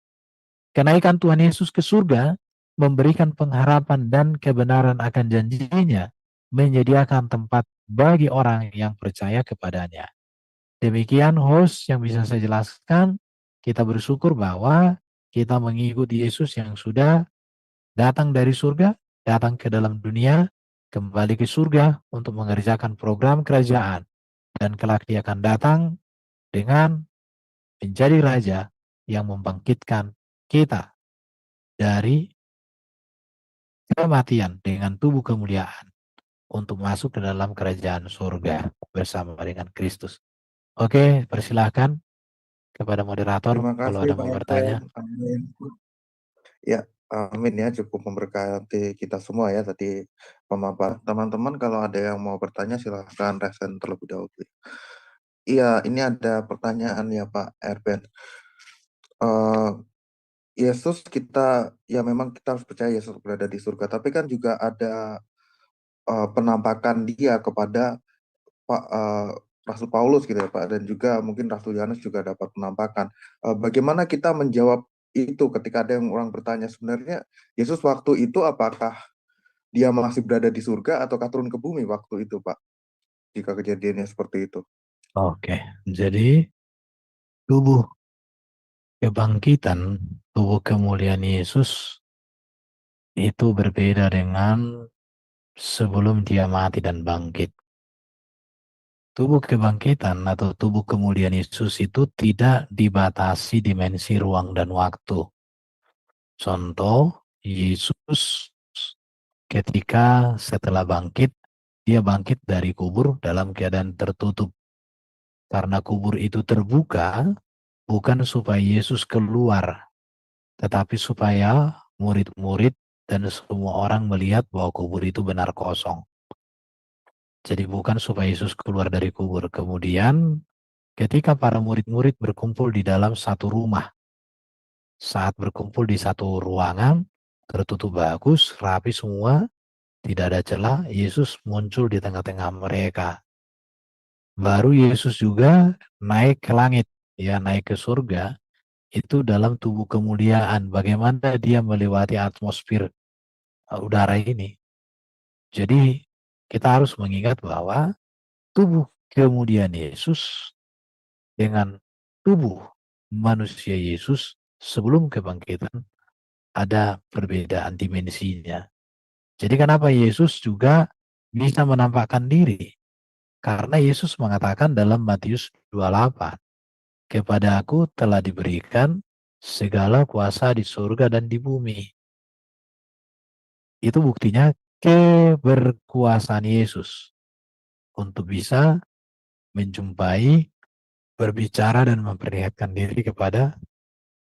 Kenaikan Tuhan Yesus ke surga memberikan pengharapan dan kebenaran akan janjinya, menyediakan tempat bagi orang yang percaya kepadanya. Demikian host yang bisa saya jelaskan. Kita bersyukur bahwa kita mengikuti Yesus yang sudah datang dari surga, datang ke dalam dunia, kembali ke surga untuk mengerjakan program kerajaan. Dan kelak dia akan datang dengan menjadi raja yang membangkitkan kita dari kematian dengan tubuh kemuliaan untuk masuk ke dalam kerajaan surga bersama dengan Kristus. Oke, persilahkan kepada moderator Terima kalau kasih ada Pak mau Erben. bertanya. Amin. Ya, amin ya, cukup memberkati kita semua ya tadi pemaparan. Teman-teman kalau ada yang mau bertanya silahkan resen terlebih dahulu. Iya, ini ada pertanyaan ya Pak Erben. Yesus kita, ya memang kita harus percaya Yesus berada di surga, tapi kan juga ada penampakan dia kepada Rasul Paulus gitu ya Pak, dan juga mungkin Rasul Yohanes juga dapat penampakan. Bagaimana kita menjawab itu ketika ada yang orang bertanya sebenarnya Yesus waktu itu apakah dia masih berada di surga ataukah turun ke bumi waktu itu Pak, jika kejadiannya seperti itu? Oke, jadi tubuh kebangkitan, tubuh kemuliaan Yesus itu berbeda dengan sebelum dia mati dan bangkit. Tubuh kebangkitan atau tubuh kemuliaan Yesus itu tidak dibatasi dimensi ruang dan waktu. Contoh, Yesus ketika setelah bangkit, dia bangkit dari kubur dalam keadaan tertutup. Karena kubur itu terbuka, bukan supaya Yesus keluar, tetapi supaya murid-murid dan semua orang melihat bahwa kubur itu benar kosong. Jadi bukan supaya Yesus keluar dari kubur. Kemudian ketika para murid-murid berkumpul di dalam satu rumah, saat berkumpul di satu ruangan, tertutup bagus, rapi semua, tidak ada celah, Yesus muncul di tengah-tengah mereka. Baru Yesus juga naik ke langit, ya naik ke surga, itu dalam tubuh kemuliaan. Bagaimana dia melewati atmosfer udara ini. Jadi kita harus mengingat bahwa tubuh kemuliaan Yesus dengan tubuh manusia Yesus sebelum kebangkitan ada perbedaan dimensinya. Jadi kenapa Yesus juga bisa menampakkan diri? Karena Yesus mengatakan dalam Matius 28, kepada aku telah diberikan segala kuasa di surga dan di bumi. Itu buktinya keberkuasaan Yesus untuk bisa menjumpai, berbicara dan memperlihatkan diri kepada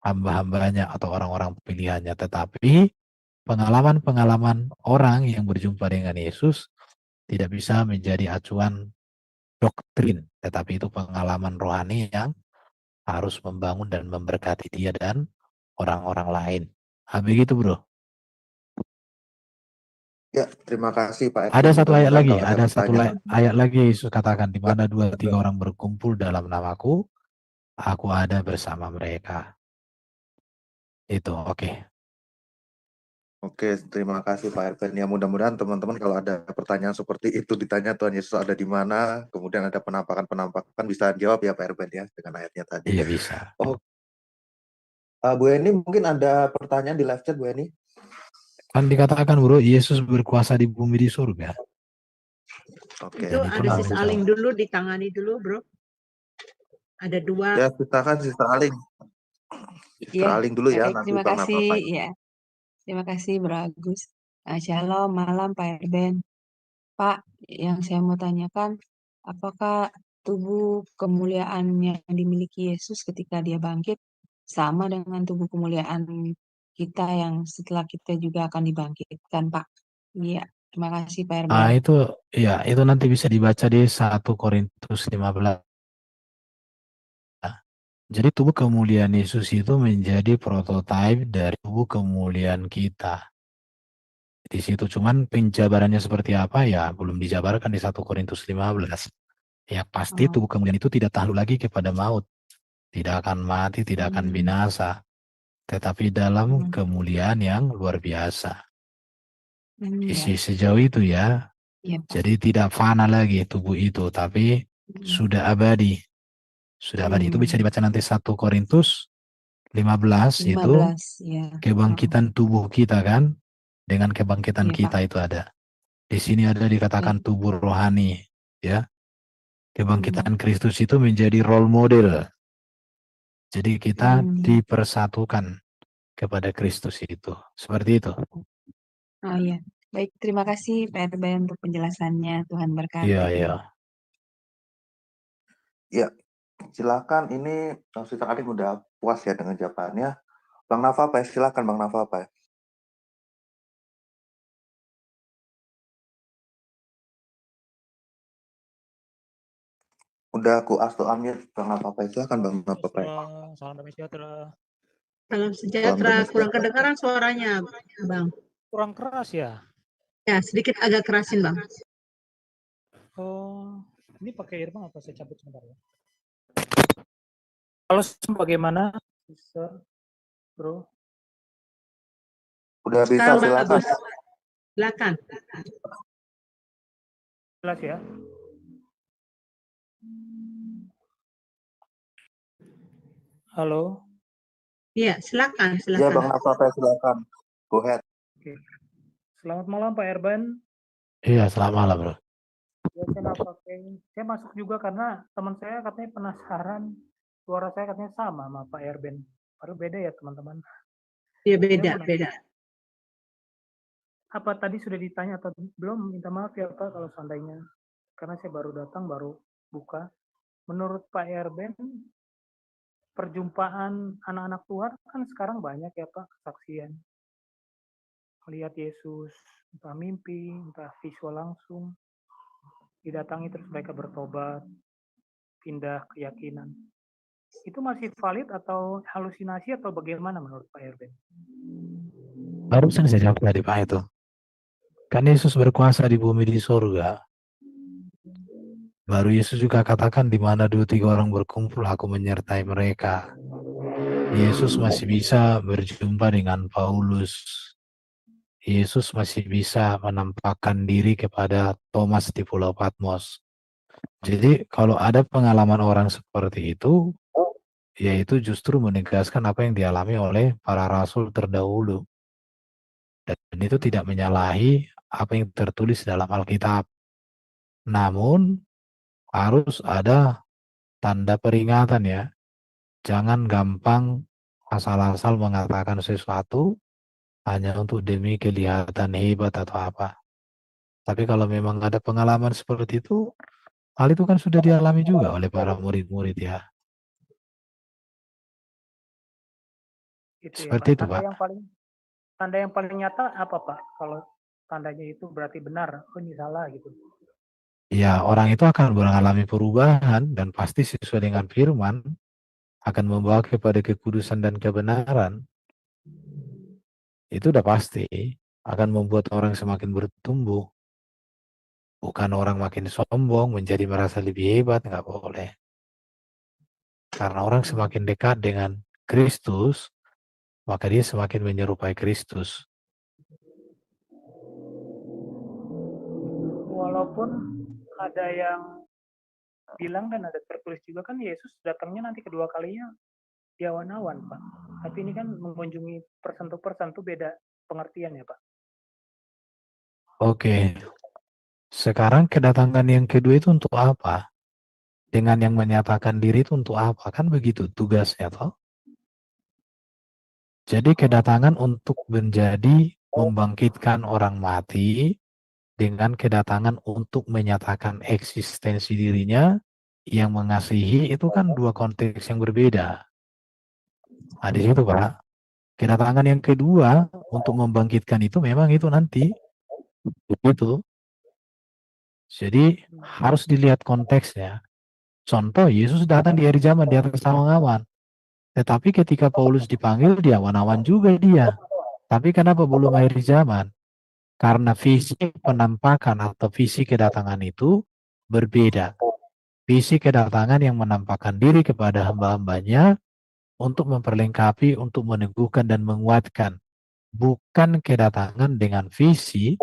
hamba-hambanya atau orang-orang pilihannya. Tetapi pengalaman-pengalaman orang yang berjumpa dengan Yesus tidak bisa menjadi acuan doktrin, tetapi itu pengalaman rohani yang harus membangun dan memberkati dia dan orang-orang lain. Begitu bro. Ya, terima kasih Pak Ada Erben. satu ayat Mudah-mudahan lagi, kalau ada ada satu pertanyaan, ayat lagi Yesus katakan, di mana 2-3 silakan. orang berkumpul dalam namaku, aku ada bersama mereka. Itu oke. Oke, terima kasih Pak Erben. Ya, mudah-mudahan teman-teman kalau ada pertanyaan seperti itu ditanya Tuhan Yesus ada di mana, kemudian ada penampakan-penampakan bisa jawab ya Pak Erben ya dengan ayatnya tadi. Iya bisa. Oh, Bu Eni mungkin ada pertanyaan di live chat Bu Eni. Kan dikatakan bro, Yesus berkuasa di bumi di surga. Oke. Itu ada sisa aling dulu, ditangani dulu bro. Ada 2. Ya, silakan Sister Aling. Sister Ya, Aling dulu ya, baik, nanti terima Bang kasih. Nafa. Ya, terima kasih Bro Agus. Shalom, malam Pak Erben. Pak, yang saya mau tanyakan, apakah tubuh kemuliaan yang dimiliki Yesus ketika dia bangkit sama dengan tubuh kemuliaan kita yang setelah kita juga akan dibangkitkan, Pak? Iya, terima kasih Pak Erben. Itu nanti bisa dibaca di 1 Korintus 15. Jadi tubuh kemuliaan Yesus itu menjadi prototipe dari tubuh kemuliaan kita. Di situ cuman penjabarannya seperti apa ya belum dijabarkan di 1 Korintus 15. Ya pasti tubuh kemuliaan itu tidak takluk lagi kepada maut. Tidak akan mati, tidak akan binasa. Tetapi dalam kemuliaan yang luar biasa. Sejauh itu ya. Iya, Pak. Jadi tidak fana lagi tubuh itu, tapi sudah abadi. Sudah abadi. Itu bisa dibaca nanti 1 Korintus 15 itu 15, ya. kebangkitan tubuh kita kan. Dengan kebangkitan Iya, kita Pak. itu ada. Di sini ada dikatakan tubuh rohani, ya. Kebangkitan Kristus itu menjadi role model. Jadi kita dipersatukan kepada Kristus itu. Seperti itu. Oh iya. Baik, terima kasih Pak Erben untuk penjelasannya. Tuhan berkati. Iya. Ya, silakan. Ini Sister Aling udah puas ya dengan jawabannya. Bang Nafa Pak, silakan Bang Nafa Pak. Udah aku ask to unmute Bang Nafa Pak, silakan Bang Nafa Pak. Salam damai sejahtera. Salam sejahtera, kurang kedengaran suaranya, Bang. Kurang keras ya? Ya, sedikit agak kerasin, Bang. Oh, ini pakai earphone apa saya cabut sebentar ya? Halo, bagaimana, Sister, Bro? Udah bisa, silakan. Silakan. Jelas ya? Halo. Iya, silakan. Ya, Bang Nafa Pak, silakan. Go ahead. Oke. Selamat malam Pak Erben. Iya, selamat malam, Bro. Ya, saya masuk juga karena teman saya katanya penasaran, suara saya katanya sama Pak Erben. Baru beda ya teman-teman. Iya, beda. apa tadi sudah ditanya atau belum? Minta maaf ya Pak kalau seandainya, karena saya baru datang, baru buka. Menurut Pak Erben, perjumpaan anak-anak Tuhan kan sekarang banyak ya Pak, kesaksian. Melihat Yesus, entah mimpi, entah visual langsung, didatangi terus mereka bertobat, pindah keyakinan. Itu masih valid atau halusinasi atau bagaimana menurut Pak Erben? Barusan saya jawab tadi Pak itu. Kan Yesus berkuasa di bumi di surga. Baru Yesus juga katakan di mana 2-3 orang berkumpul, aku menyertai mereka. Yesus masih bisa berjumpa dengan Paulus. Yesus masih bisa menampakkan diri kepada Thomas di Pulau Patmos. Jadi kalau ada pengalaman orang seperti itu, yaitu justru menegaskan apa yang dialami oleh para rasul terdahulu. Dan itu tidak menyalahi apa yang tertulis dalam Alkitab. Namun harus ada tanda peringatan ya. Jangan gampang asal-asal mengatakan sesuatu hanya untuk demi kelihatan hebat atau apa. Tapi kalau memang ada pengalaman seperti itu, hal itu kan sudah dialami juga oleh para murid-murid ya. Itu ya Seperti Pak. itu Pak. Tanda yang paling nyata apa Pak? Kalau tandanya itu berarti benar, oh ini salah gitu. Ya orang itu akan mengalami perubahan dan pasti sesuai dengan firman akan membawa kepada kekudusan dan kebenaran. Itu udah pasti akan membuat orang semakin bertumbuh. Bukan orang makin sombong, menjadi merasa lebih hebat, nggak boleh. Karena orang semakin dekat dengan Kristus, maka dia semakin menyerupai Kristus. Walaupun ada yang bilang dan ada tertulis juga kan Yesus datangnya nanti kedua kalinya di awan-awan Pak. Tapi ini kan mengunjungi person to person itu beda pengertian ya Pak. Oke. Sekarang kedatangan yang kedua itu untuk apa? Dengan yang menyatakan diri itu untuk apa? Kan begitu tugasnya toh. Jadi kedatangan untuk menjadi membangkitkan orang mati, dengan kedatangan untuk menyatakan eksistensi dirinya yang mengasihi, itu kan dua konteks yang berbeda. Nah di situ Pak, kedatangan yang kedua untuk membangkitkan itu memang itu nanti begitu. Jadi harus dilihat konteksnya. Contoh, Yesus datang di akhir zaman di atas awan-awan. Tetapi ketika Paulus dipanggil di awan-awan juga dia. Tapi kenapa belum akhir zaman? Karena visi penampakan atau visi kedatangan itu berbeda. Visi kedatangan yang menampakkan diri kepada hamba-hambanya untuk memperlengkapi, untuk meneguhkan dan menguatkan. Bukan kedatangan dengan visi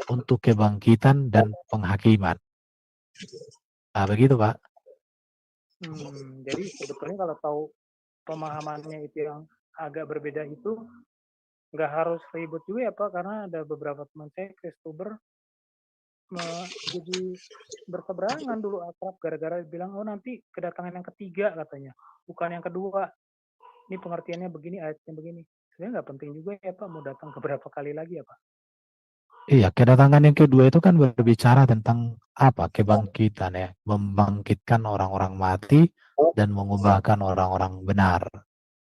untuk kebangkitan dan penghakiman. Nah begitu Pak. Jadi sebetulnya kalau tahu pemahamannya itu yang agak berbeda itu nggak harus ribut juga ya Pak, karena ada beberapa teman saya Kristober jadi berseberangan dulu akrab gara-gara bilang oh nanti kedatangan yang ketiga katanya, bukan yang kedua. Ini pengertiannya begini, ayatnya begini. Sebenarnya nggak penting juga ya Pak mau datang beberapa kali lagi ya Pak. Iya, kedatangan yang kedua itu kan berbicara tentang apa? Kebangkitan ya, membangkitkan orang-orang mati dan mengubahkan orang-orang benar.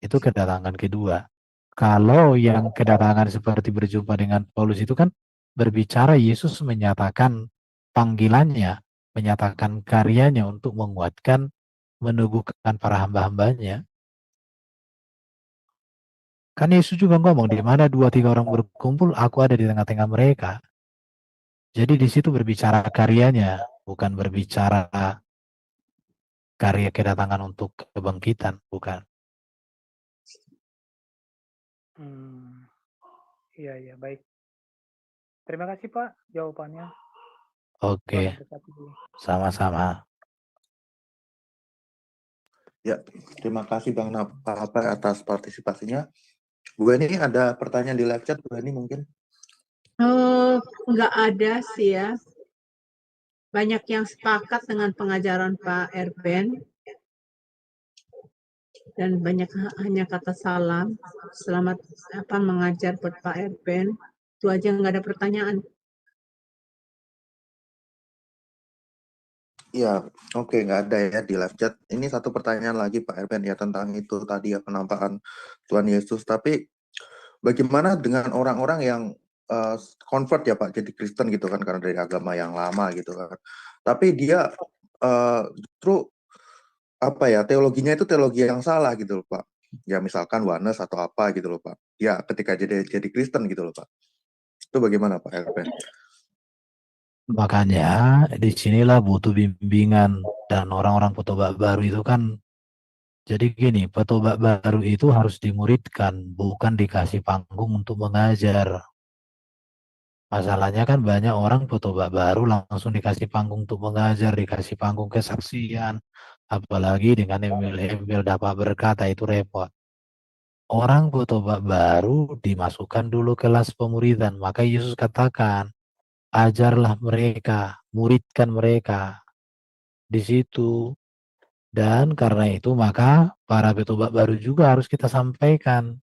Itu kedatangan kedua. Kalau yang kedatangan seperti berjumpa dengan Paulus itu kan berbicara Yesus menyatakan panggilannya, menyatakan karyanya untuk menguatkan, meneguhkan para hamba-hambanya. Kan Yesus juga ngomong, di mana 2-3 orang berkumpul, aku ada di tengah-tengah mereka. Jadi di situ berbicara karyanya, bukan berbicara karya kedatangan untuk kebangkitan, bukan. Iya, baik. Terima kasih Pak jawabannya. Oke, sama-sama. Ya, terima kasih Bang Napa atas partisipasinya. Bu Eni ada pertanyaan di live chat, Bu Eni mungkin? Nggak ada sih ya. Banyak yang sepakat dengan pengajaran Pak Erben. Dan banyak hanya kata salam. Selamat mengajar buat Pak Erben. Itu aja, nggak ada pertanyaan. Ya, oke, nggak ada ya di live chat. Ini satu pertanyaan lagi Pak Erben ya tentang itu tadi ya penampakan Tuhan Yesus. Tapi bagaimana dengan orang-orang yang convert ya Pak, jadi Kristen gitu kan karena dari agama yang lama gitu kan. Tapi dia justru apa ya teologinya itu teologi yang salah gitu loh Pak. Ya misalkan oneness atau apa gitu loh Pak. Ya ketika jadi Kristen gitu loh Pak. Itu bagaimana Pak Erben? Makanya disinilah butuh bimbingan, dan orang-orang petobak baru itu kan, jadi gini, petobak baru itu harus dimuridkan, bukan dikasih panggung untuk mengajar. Masalahnya kan banyak orang petobak baru langsung dikasih panggung untuk mengajar, dikasih panggung kesaksian, apalagi dengan embel-embel dapat berkata, itu repot. Orang petobak baru dimasukkan dulu kelas pemuridan, maka Yesus katakan, ajarlah mereka, muridkan mereka di situ. Dan karena itu maka para petobak baru juga harus kita sampaikan.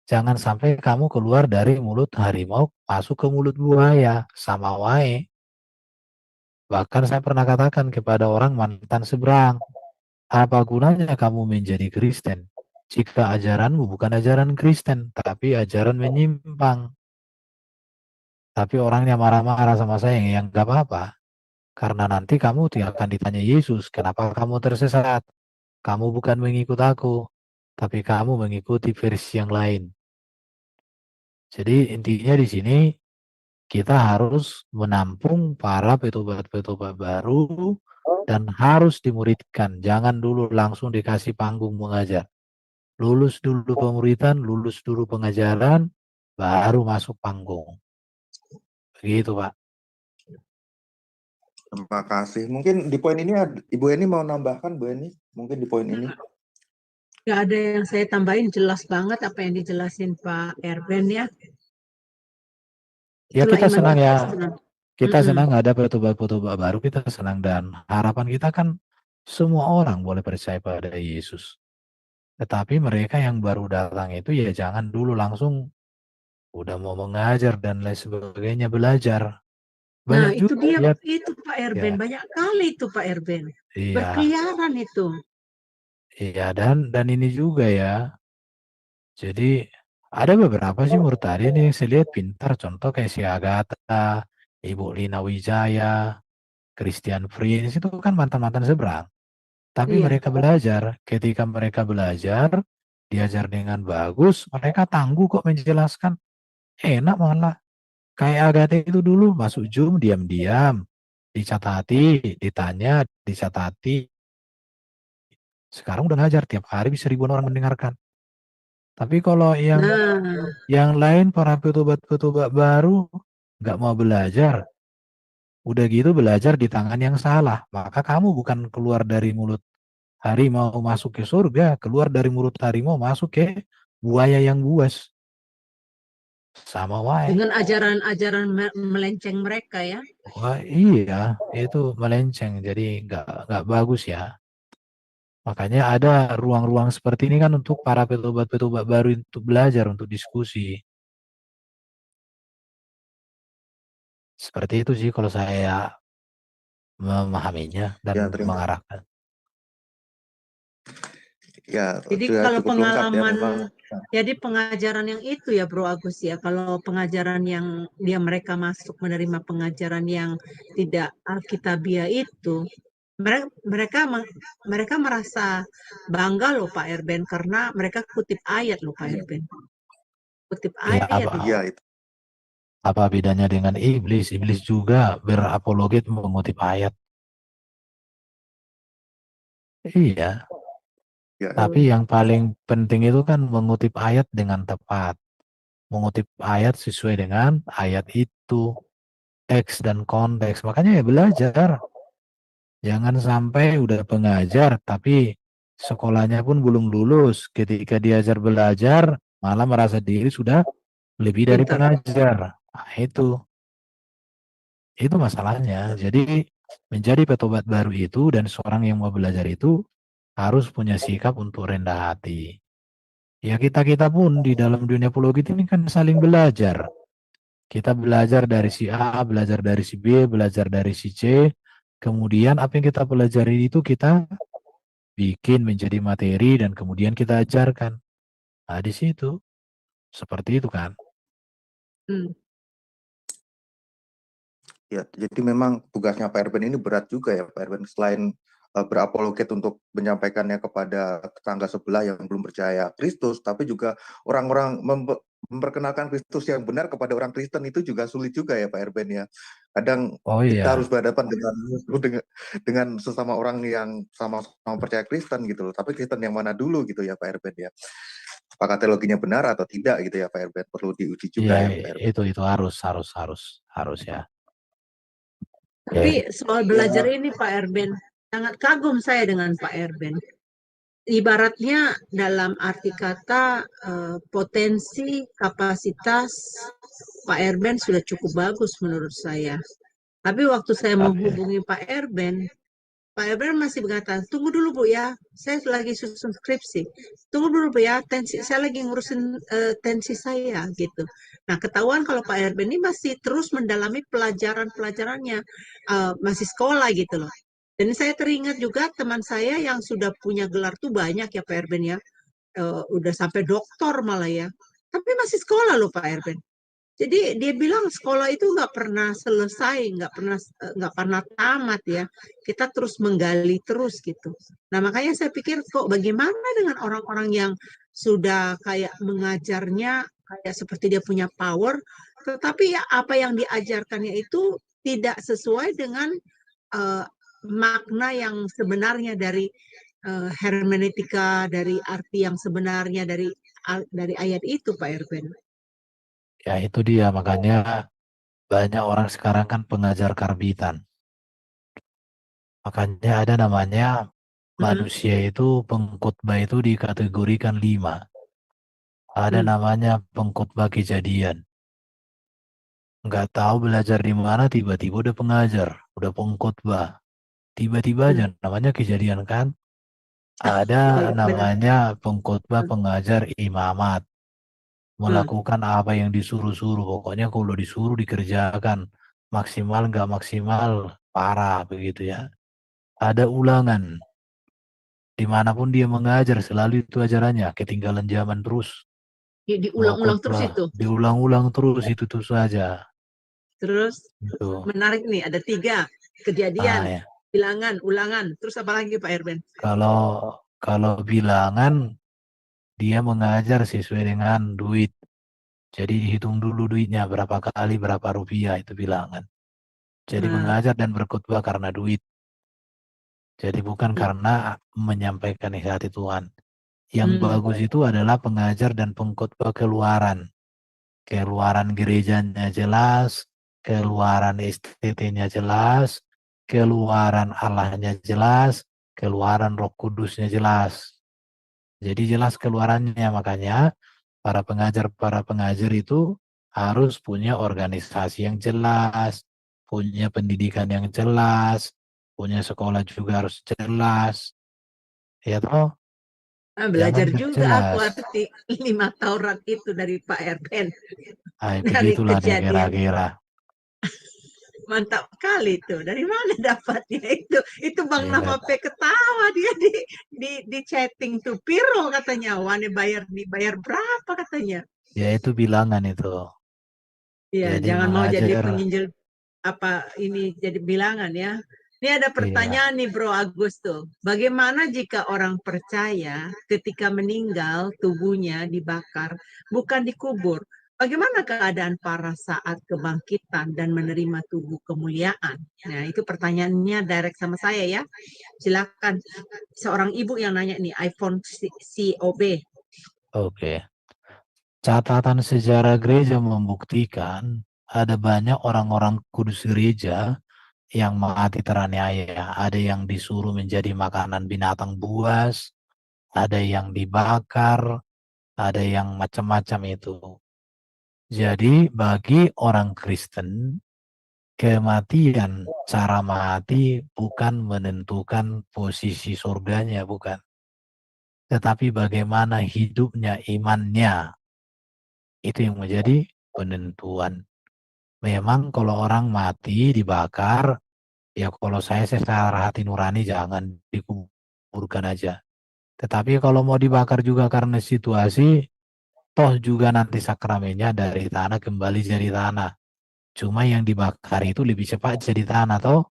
Jangan sampai kamu keluar dari mulut harimau masuk ke mulut buaya, sama wae. Bahkan saya pernah katakan kepada orang mantan seberang, apa gunanya kamu menjadi Kristen jika ajaranmu bukan ajaran Kristen, tapi ajaran menyimpang. Tapi orangnya marah-marah sama saya, yang gak apa-apa. Karena nanti kamu tidak akan ditanya Yesus, kenapa kamu tersesat? Kamu bukan mengikut aku, tapi kamu mengikuti versi yang lain. Jadi intinya di sini kita harus menampung para petobat-petobat baru dan harus dimuridkan. Jangan dulu langsung dikasih panggung mengajar. Lulus dulu pemuridan, lulus dulu pengajaran, baru masuk panggung. Begitu Pak. Terima kasih. Mungkin di poin ini Ibu Eni mau nambahkan Bu Eni? Mungkin di poin ini. Nggak ada yang saya tambahin, jelas banget apa yang dijelasin Pak Erben ya. Ya Itulah kita iman senang ya. Kristen. Kita senang ada petobak-petobak baru, kita senang, dan harapan kita kan semua orang boleh percaya pada Yesus. Tetapi mereka yang baru datang itu ya jangan dulu langsung udah mau mengajar dan lain sebagainya, belajar. Nah, Banyak itu juga dia, lihat itu Pak Erben, ya. banyak kali itu Pak Erben. Iya, Berkeliaran itu. iya, dan ini juga ya. Jadi ada beberapa sih murtadin yang saya lihat pintar, contoh kayak si Agatha, Ibu Lina Wijaya, Christian Prince, itu kan mantan-mantan seberang. Tapi Iya. mereka belajar. Ketika mereka belajar, diajar dengan bagus, mereka tangguh kok menjelaskan. Enak malah. Kayak Agatha itu dulu masuk Zoom diam-diam, dicatati, ditanya, dicatati. Sekarang udah ngajar tiap hari bisa ribuan orang mendengarkan. Tapi kalau Nah, yang lain para petubat-petubat baru nggak mau belajar, udah gitu belajar di tangan yang salah, maka kamu bukan keluar dari mulut harimau masuk ke surga, keluar dari mulut harimau masuk ke buaya yang buas. Sama wae. dengan ajaran-ajaran melenceng mereka ya. Wah, iya, itu melenceng, jadi nggak bagus ya. Makanya ada ruang-ruang seperti ini kan untuk para petubat-petubat baru untuk belajar, untuk diskusi. Seperti itu sih kalau saya memahaminya dan Ya, terima. mengarahkan. Ya, Jadi sudah kalau cukup lengkap ya memang. pengalaman, jadi pengajaran yang itu ya Bro Agus ya, kalau pengajaran yang mereka masuk menerima pengajaran yang tidak alkitabiah itu, mereka merasa bangga loh Pak Erben karena mereka kutip ayat loh Pak Erben. Kutip Ya, ayat loh. Iya itu. apa bedanya dengan iblis? Iblis juga berapologet mengutip ayat. Iya, Ya, tapi yang paling penting itu kan mengutip ayat dengan tepat. Mengutip ayat sesuai dengan ayat itu, teks dan konteks. Makanya ya belajar. Jangan sampai udah pengajar, tapi sekolahnya pun belum lulus. Ketika diajar belajar, malah merasa diri sudah lebih dari Pintar. pengajar. Nah, itu masalahnya. Jadi menjadi petobat baru itu dan seorang yang mau belajar itu harus punya sikap untuk rendah hati. Ya kita-kita pun di dalam dunia apologet ini kan saling belajar. Kita belajar dari si A, belajar dari si B, belajar dari si C. Kemudian apa yang kita pelajari itu kita bikin menjadi materi dan kemudian kita ajarkan. Nah, di situ seperti itu kan. Hmm. Ya, jadi memang tugasnya Pak Erben ini berat juga ya, Pak Erben. Selain berapologet untuk menyampaikannya kepada tetangga sebelah yang belum percaya Kristus, tapi juga orang-orang memperkenalkan Kristus yang benar kepada orang Kristen itu juga sulit juga ya, Pak Erben ya. Kadang Oh kita harus iya, berhadapan dengan sesama orang yang sama-sama percaya Kristen gitu loh. Tapi Kristen yang mana dulu gitu ya, Pak Erben ya. Apakah teologinya benar atau tidak gitu ya, Pak Erben. Perlu diuji juga iya ya, Pak Erben. itu harus ya. Tapi Jadi soal belajar ini Pak Erben, sangat kagum saya dengan Pak Erben. Ibaratnya dalam arti kata potensi, kapasitas Pak Erben sudah cukup bagus menurut saya. Tapi waktu saya menghubungi Pak Erben masih berkata, tunggu dulu Bu ya, saya lagi susun skripsi. Tunggu dulu Bu ya, saya lagi ngurusin tensi saya gitu. Nah, ketahuan kalau Pak Erben ini masih terus mendalami pelajaran-pelajarannya, masih sekolah gitu loh. Dan saya teringat juga teman saya yang sudah punya gelar tuh banyak ya Pak Erben ya, udah sampai doktor malah ya. Tapi masih sekolah loh Pak Erben. Jadi dia bilang sekolah itu nggak pernah selesai, nggak pernah tamat ya. Kita terus menggali terus gitu. Nah makanya saya pikir kok bagaimana dengan orang-orang yang sudah kayak mengajarnya kayak seperti dia punya power, tetapi ya apa yang diajarkannya itu tidak sesuai dengan uh, makna yang sebenarnya dari hermeneutika, dari arti yang sebenarnya dari ayat itu Pak Erben. ya itu dia makanya banyak orang sekarang kan pengajar karbitan. Makanya ada namanya manusia itu pengkhotbah itu dikategorikan 5. Ada Hmm. namanya pengkhotbah kejadian. Nggak tahu belajar di mana tiba-tiba udah pengajar, udah pengkhotbah. Tiba-tiba aja Hmm. namanya kejadian kan. Ada Iya, benar. namanya pengkhotbah pengajar imamat. Hmm. Melakukan apa yang disuruh-suruh. Pokoknya kalau disuruh dikerjakan. Maksimal nggak maksimal, parah begitu ya. Ada ulangan. Dimanapun dia mengajar, selalu itu ajarannya. Ketinggalan zaman terus. Mau Diulang-ulang terus khotbah, itu. diulang-ulang terus itu saja. Terus Itu. menarik nih, ada 3 kejadian, Nah ya. bilangan, ulangan. Terus apa lagi Pak Erben? Kalau kalau bilangan dia mengajar sesuai dengan duit. Jadi dihitung dulu duitnya berapa kali berapa rupiah itu bilangan. Jadi Nah, mengajar dan berkhotbah karena duit. Jadi bukan karena menyampaikan isi hati Tuhan. Yang bagus itu adalah pengajar dan pengkhotbah keluaran. Keluaran gerejanya jelas, keluaran STT-nya jelas, keluaran Allahnya jelas, keluaran Roh Kudusnya jelas. Jadi jelas keluarannya, makanya para pengajar itu harus punya organisasi yang jelas, punya pendidikan yang jelas, punya sekolah juga harus jelas. Ya toh, jangan belajar nggak juga aku jelas. arti 5 Taurat itu dari Pak Erben. Nah, Dari begitulah dia kejadian. kira-kira. Mantap kali itu. Dari mana dapatnya itu? Itu Bang Iya, Nama P ketawa dia di chatting tuh. Piro katanya, wane dibayar berapa katanya. ya itu bilangan itu. Iya, Jadi jangan mau jadi mengajar, penginjil apa ini jadi bilangan ya. Ini ada iya. pertanyaan nih Bro Agus tuh. Bagaimana jika orang percaya ketika meninggal tubuhnya dibakar bukan dikubur? Bagaimana keadaan para saat kebangkitan dan menerima tubuh kemuliaan? Nah, itu pertanyaannya direct sama saya ya. Silakan seorang ibu yang nanya nih iPhone COB. Oke. Catatan sejarah gereja membuktikan ada banyak orang-orang kudus gereja yang mati teraniaya. Ada yang disuruh menjadi makanan binatang buas, ada yang dibakar, ada yang macam-macam itu. Jadi bagi orang Kristen, kematian, cara mati bukan menentukan posisi surganya, bukan. Tetapi bagaimana hidupnya, imannya, itu yang menjadi penentuan. Memang kalau orang mati dibakar, ya kalau saya secara hati nurani jangan dikuburkan aja. Tetapi kalau mau dibakar juga karena situasi, toh juga nanti sakramennya dari tanah kembali jadi tanah. Cuma yang dibakar itu lebih cepat jadi tanah, toh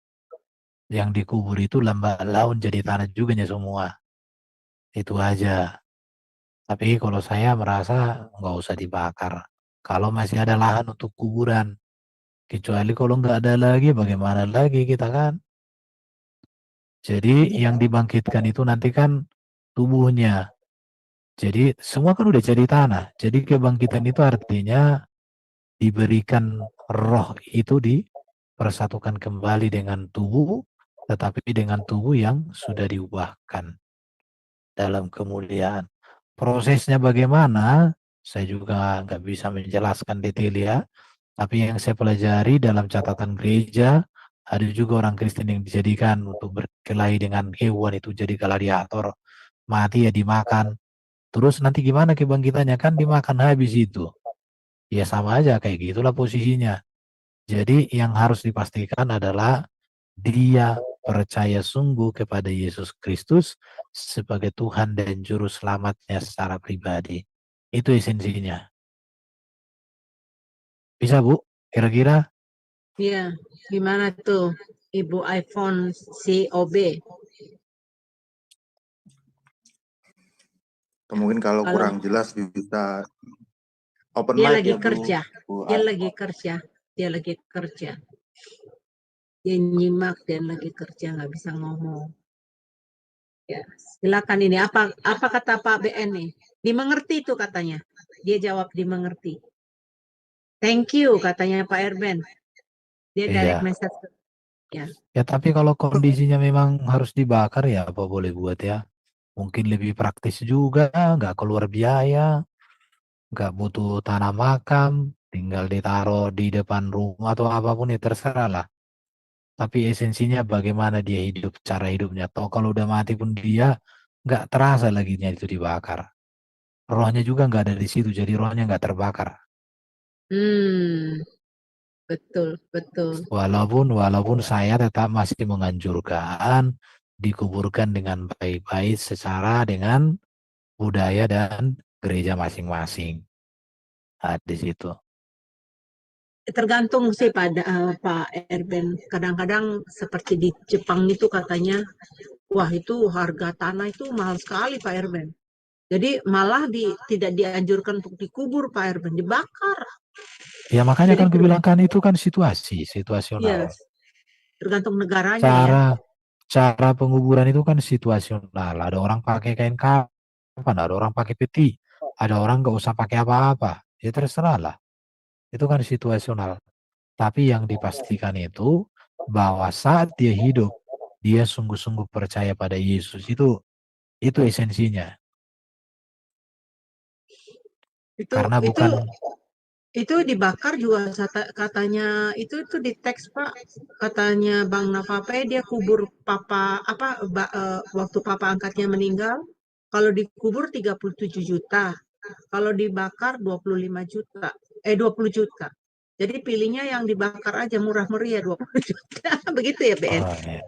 yang dikubur itu lambat laun jadi tanah juga semua. Itu aja. Tapi kalau saya merasa nggak usah dibakar. Kalau masih ada lahan untuk kuburan. Kecuali kalau nggak ada lagi, bagaimana lagi kita kan? Jadi yang dibangkitkan itu nanti kan tubuhnya. Jadi semua kan udah jadi tanah. Jadi kebangkitan itu artinya diberikan roh itu dipersatukan kembali dengan tubuh, tetapi dengan tubuh yang sudah diubahkan dalam kemuliaan. Prosesnya bagaimana? Saya juga nggak bisa menjelaskan detail ya. Tapi yang saya pelajari dalam catatan gereja, ada juga orang Kristen yang dijadikan untuk berkelahi dengan hewan itu jadi gladiator. Mati ya dimakan. Terus nanti gimana kebangkitannya? Kan dimakan habis itu. Ya sama aja kayak gitulah posisinya. Jadi yang harus dipastikan adalah dia percaya sungguh kepada Yesus Kristus sebagai Tuhan dan Juru Selamatnya secara pribadi. Itu esensinya. Bisa Bu? Kira-kira? Iya, gimana tuh Ibu iPhone COB? Mungkin kalau Kalau kurang jelas bisa open dia mic lagi ya Bu. kerja, dia lagi kerja, dia lagi kerja. Dia nyimak dan lagi kerja nggak bisa ngomong. Ya, silakan ini apa kata Pak BN nih? Dimengerti itu katanya. Dia jawab dimengerti. Thank you katanya Pak Erben. Dia direct Iya. message. Ya. Ya tapi kalau kondisinya memang harus dibakar ya apa boleh buat ya. Mungkin lebih praktis juga, nggak keluar biaya, nggak butuh tanah makam, tinggal ditaruh di depan rumah atau apapun ya terserah lah. Tapi esensinya bagaimana dia hidup, cara hidupnya. Toh kalau udah mati pun dia nggak terasa lagi itu dibakar. Rohnya juga nggak ada di situ, jadi rohnya nggak terbakar. Betul, betul. Walaupun saya tetap masih menganjurkan dikuburkan dengan baik-baik secara dengan budaya dan gereja masing-masing. Nah, di situ. Tergantung sih pada Pak Erben. Kadang-kadang seperti di Jepang itu katanya, wah itu harga tanah itu mahal sekali Pak Erben. Jadi malah tidak dianjurkan untuk dikubur Pak Erben, dibakar. Ya makanya Jadi kan kubilangkan itu kan situasional. iya, tergantung negaranya ya. Cara penguburan itu kan situasional. Ada orang pakai kain kafan, ada orang pakai peti, ada orang nggak usah pakai apa-apa. Ya terserah lah. Itu kan situasional. Tapi yang dipastikan itu bahwa saat dia hidup, dia sungguh-sungguh percaya pada Yesus. Itu esensinya. Itu Karena itu bukan itu dibakar juga katanya itu di teks Pak, katanya Bang Navape dia kubur papa waktu papa angkatnya meninggal, kalau dikubur 37 juta, kalau dibakar 25 juta, 20 juta. Jadi pilihnya yang dibakar aja murah meriah 20 juta. Begitu ya BN? ya.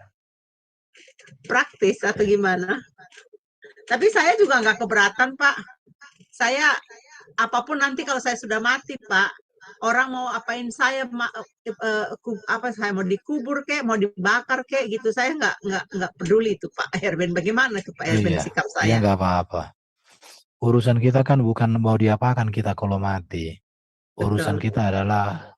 Praktis atau gimana? Tapi saya juga nggak keberatan Pak. Saya apapun nanti kalau saya sudah mati Pak, orang mau apain saya saya mau dikubur kek, mau dibakar kek gitu, saya nggak peduli itu Pak Herben. Bagaimana tuh Pak Herben Iya, sikap ya saya? nggak apa-apa. Urusan kita kan bukan mau diapakan kita kalau mati. Urusan Betul, kita adalah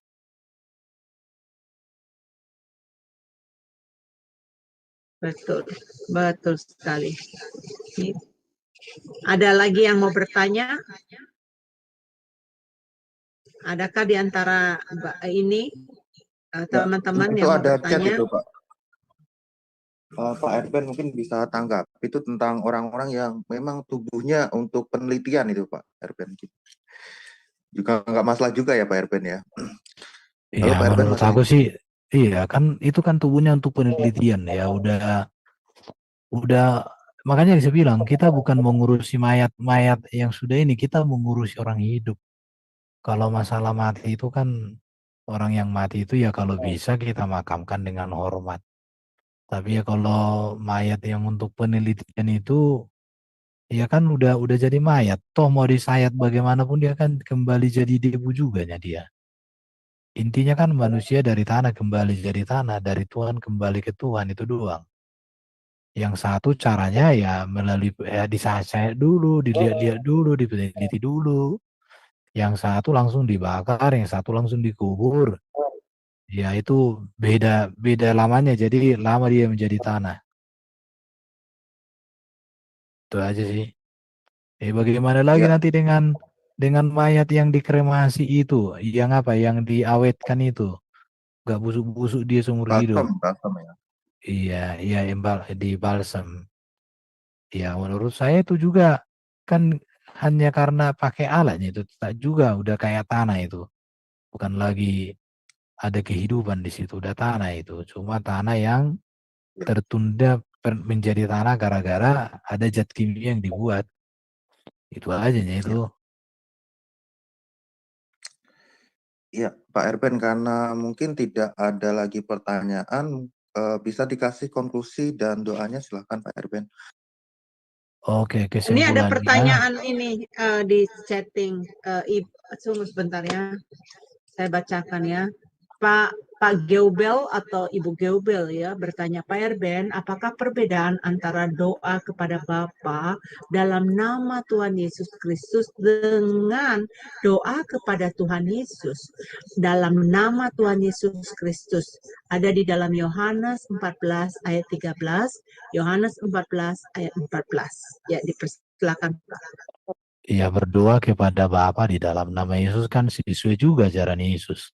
betul, betul sekali. Ada lagi yang mau bertanya? Adakah di antara ini teman-teman Itu yang mau ada chat bertanya? itu Pak. Pak Erben mungkin bisa tanggap. Itu tentang orang-orang yang memang tubuhnya untuk penelitian itu Pak Erben. Juga nggak masalah juga ya Pak Erben ya. Halo ya Pak Erben menurut masih. aku sih iya kan itu kan tubuhnya untuk penelitian ya udah makanya saya bilang kita bukan mengurusi mayat-mayat yang sudah ini kita mengurusi orang hidup. Kalau masalah mati itu kan Orang yang mati itu ya kalau bisa kita makamkan dengan hormat. Tapi ya kalau mayat yang untuk penelitian itu ya kan udah jadi mayat. Toh mau disayat bagaimanapun dia kan kembali jadi debu juga dia. Intinya kan manusia dari tanah kembali jadi tanah, dari Tuhan kembali ke Tuhan, itu doang. Yang satu caranya ya melalui disayat dulu, dilihat-lihat dulu, diteliti dulu. Yang satu langsung dibakar, yang satu langsung dikubur. Ya itu beda lamanya, jadi lama dia menjadi tanah. Itu aja sih. Bagaimana lagi Ya, nanti dengan mayat yang dikremasi itu, yang apa, yang diawetkan itu, gak busuk-busuk dia seumur hidup. balsam ya. Iya, iya, di balsam. Ya, menurut saya itu juga kan hanya karena pakai alatnya itu tak juga udah kayak tanah itu. Bukan lagi ada kehidupan di situ, udah tanah itu. Cuma tanah yang Ya, tertunda menjadi tanah gara-gara ada zat kimia yang dibuat. Itu aja itu. ya. Iya, Pak Erben, karena mungkin tidak ada lagi pertanyaan, bisa dikasih konklusi dan doanya, silahkan Pak Erben. Oke, Ini ada kesimpulannya. pertanyaan ini di chatting. Tunggu sebentar ya. Saya bacakan ya. Pak Geubel atau Ibu Geubel ya bertanya, Pak Erben, apakah perbedaan antara doa kepada Bapa dalam nama Tuhan Yesus Kristus dengan doa kepada Tuhan Yesus dalam nama Tuhan Yesus Kristus ada di dalam Yohanes 14 ayat 13, Yohanes 14 ayat 14. Ya, dipersilakan Pak. Ya, berdoa kepada Bapa di dalam nama Yesus kan sesuai juga ajaran Yesus.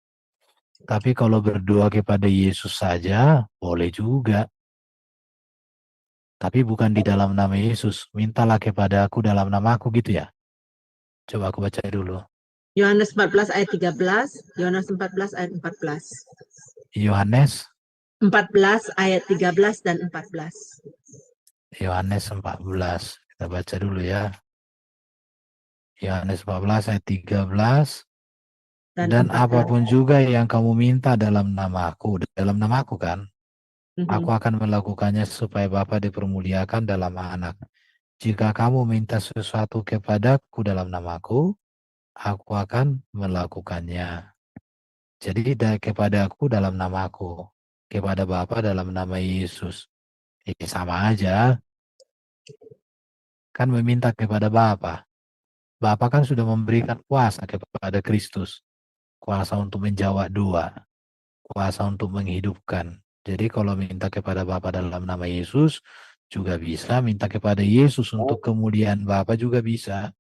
Tapi kalau berdoa kepada Yesus saja, boleh juga. Tapi bukan di dalam nama Yesus. Mintalah kepada aku dalam nama aku gitu ya. Coba aku baca dulu. Yohanes 14 ayat 13, Yohanes 14 ayat 14. Yohanes 14 ayat 13 dan 14. Yohanes 14. Kita baca dulu ya. Yohanes 14 ayat 13. Dan 14. apapun juga yang kamu minta dalam namaku kan, aku Mhm. akan melakukannya supaya Bapa dipermuliakan dalam anak. Jika kamu minta sesuatu kepadaku dalam namaku, aku akan melakukannya. Jadi kepada aku dalam namaku, kepada Bapa dalam nama Yesus. Ini sama aja, kan meminta kepada Bapa. Bapa kan sudah memberikan kuasa kepada Kristus. Kuasa untuk menjawab doa, kuasa untuk menghidupkan. Jadi kalau minta kepada Bapa dalam nama Yesus, juga bisa minta kepada Yesus untuk kemuliaan Bapa juga bisa.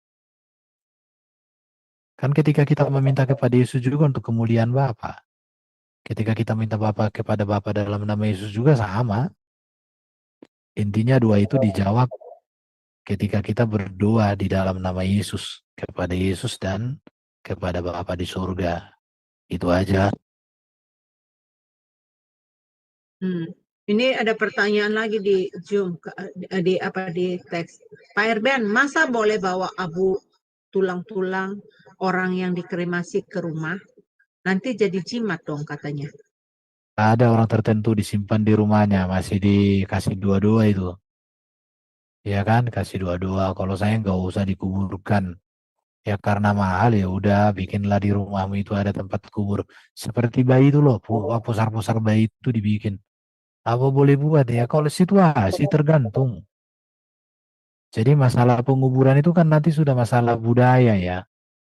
Kan ketika kita meminta kepada Yesus juga untuk kemuliaan Bapa. Ketika kita minta kepada Bapa dalam nama Yesus juga sama. Intinya doa itu dijawab ketika kita berdoa di dalam nama Yesus, kepada Yesus dan kepada Bapa di surga. Itu aja. Ini ada pertanyaan lagi di Zoom, di teks. Pak Erben, masa boleh bawa abu tulang-tulang orang yang dikremasi ke rumah? Nanti jadi jimat dong katanya. Ada orang tertentu disimpan di rumahnya, masih dikasih dua-dua itu. Ya kan, kasih dua-dua. Kalau saya nggak usah dikuburkan. Ya karena mahal ya udah bikinlah di rumahmu itu ada tempat kubur. Seperti bayi itu loh, pusar-pusar bayi itu dibikin. Apa boleh buat ya? Kalau situasi tergantung. Jadi masalah penguburan itu kan nanti sudah masalah budaya ya.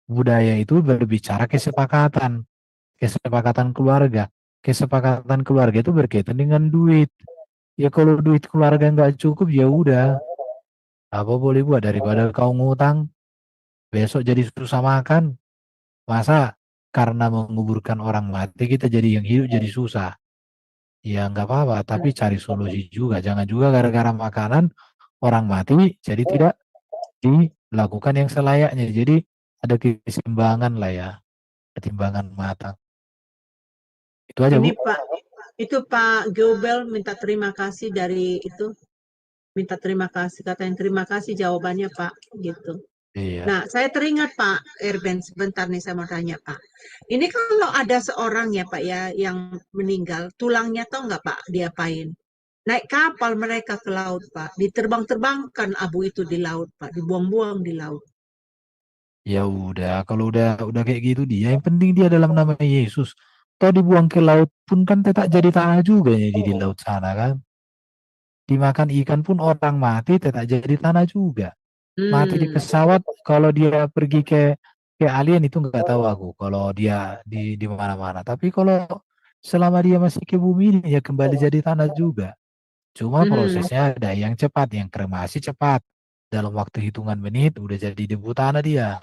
Budaya itu berbicara kesepakatan. Kesepakatan keluarga. Kesepakatan keluarga itu berkaitan dengan duit. Ya kalau duit keluarga nggak cukup ya udah. Apa boleh buat daripada kau ngutang, besok jadi susah makan. Masa karena menguburkan orang mati kita jadi yang hidup jadi susah. Ya nggak apa-apa, tapi cari solusi juga. Jangan juga gara-gara makanan orang mati jadi tidak dilakukan yang selayaknya. Jadi ada keseimbangan lah ya, ketimbangan matang. Itu aja Ini Bu. Pak, itu Pak Geubel minta terima kasih dari itu. Minta terima kasih, katanya terima kasih jawabannya Pak, gitu. Iya. Nah, saya teringat Pak Erben, sebentar nih saya mau tanya Pak. Ini kalau ada seorang ya Pak ya yang meninggal, tulangnya tahu nggak Pak diapain? Naik kapal mereka ke laut Pak, diterbang-terbangkan abu itu di laut Pak, dibuang-buang di laut. Ya udah, kalau udah kayak gitu dia, yang penting dia dalam nama Yesus. Toh dibuang ke laut pun kan tetap jadi tanah juga ya di laut sana kan. Dimakan ikan pun orang mati tetap jadi tanah juga. Mati di Hmm, pesawat, kalau dia pergi ke alien itu nggak tahu aku. Kalau dia di mana-mana. Tapi kalau selama dia masih ke bumi ini ya kembali jadi tanah juga. Cuma mhm. prosesnya ada yang cepat, yang kremasi cepat. Dalam waktu hitungan menit udah jadi debu tanah dia.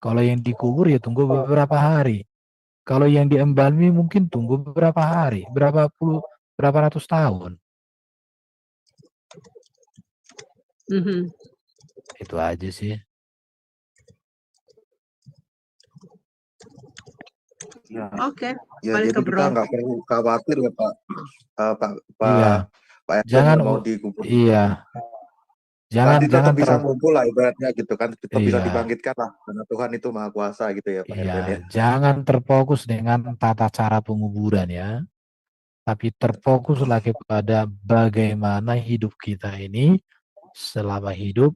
Kalau yang dikubur ya tunggu beberapa hari. Kalau yang diembalmi mungkin tunggu beberapa hari, berapa ratus tahun. Mhm. Itu aja sih. Ya, Oke, ya balik jadi ke kita Bro. nggak perlu khawatir ya Pak. Iya, Pak Erben jangan yang mau dikubur. iya, Nanti tetap jangan bisa ngumpul lah ibaratnya gitu kan. Tetap bisa iya, dibangkitkan lah. Karena Tuhan itu maha kuasa gitu ya Pak Erben ya. jangan terfokus dengan tata cara penguburan ya, tapi terfokuslah kepada bagaimana hidup kita ini selama hidup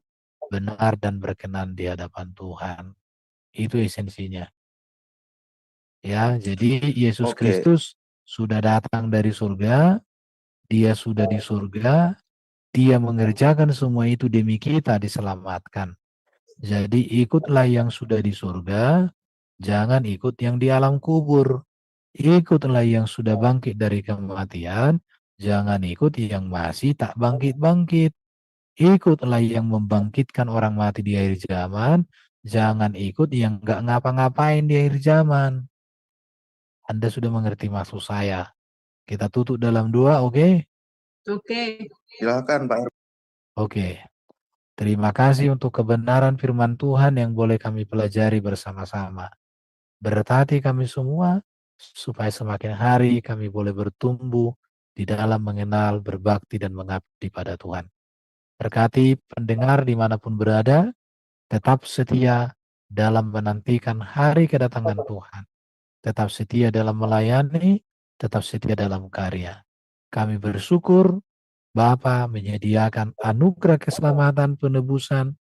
benar dan berkenan di hadapan Tuhan. Itu esensinya. Ya, jadi Yesus Oke, Kristus sudah datang dari surga, dia sudah di surga, dia mengerjakan semua itu demi kita diselamatkan. Jadi ikutlah yang sudah di surga, jangan ikut yang di alam kubur. Ikutlah yang sudah bangkit dari kematian, jangan ikut yang masih tak bangkit-bangkit. Ikutlah yang membangkitkan orang mati di akhir zaman, jangan ikut yang nggak ngapa-ngapain di akhir zaman. Anda sudah mengerti maksud saya. Kita tutup dalam doa, oke? Oke. silakan Pak Erben. Oke. Terima kasih untuk kebenaran firman Tuhan yang boleh kami pelajari bersama-sama. Berkati kami semua, supaya semakin hari kami boleh bertumbuh di dalam mengenal, berbakti, dan mengabdi pada Tuhan. Berkati pendengar dimanapun berada, tetap setia dalam menantikan hari kedatangan Tuhan. Tetap setia dalam melayani, tetap setia dalam karya. Kami bersyukur Bapa menyediakan anugerah keselamatan, penebusan,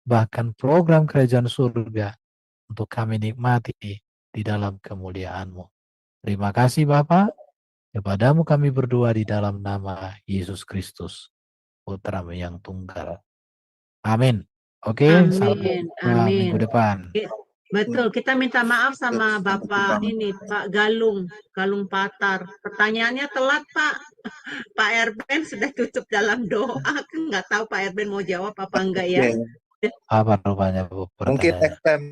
bahkan program kerajaan surga untuk kami nikmati di dalam kemuliaan-Mu. Terima kasih Bapa, kepadamu kami berdoa di dalam nama Yesus Kristus, Putra-Mu yang tunggal. Amin. Oke, sampai Amin. jumpa minggu Amin. depan. Betul, kita minta maaf sama Sampai jumpa. Bapak ini, Pak Galung Patar. Pertanyaannya telat, Pak. Pak Erben sudah tutup dalam doa. Aku nggak tahu Pak Erben mau jawab apa enggak ya. Oke. Apa rupanya Bu Mungkin pertanyaannya? next time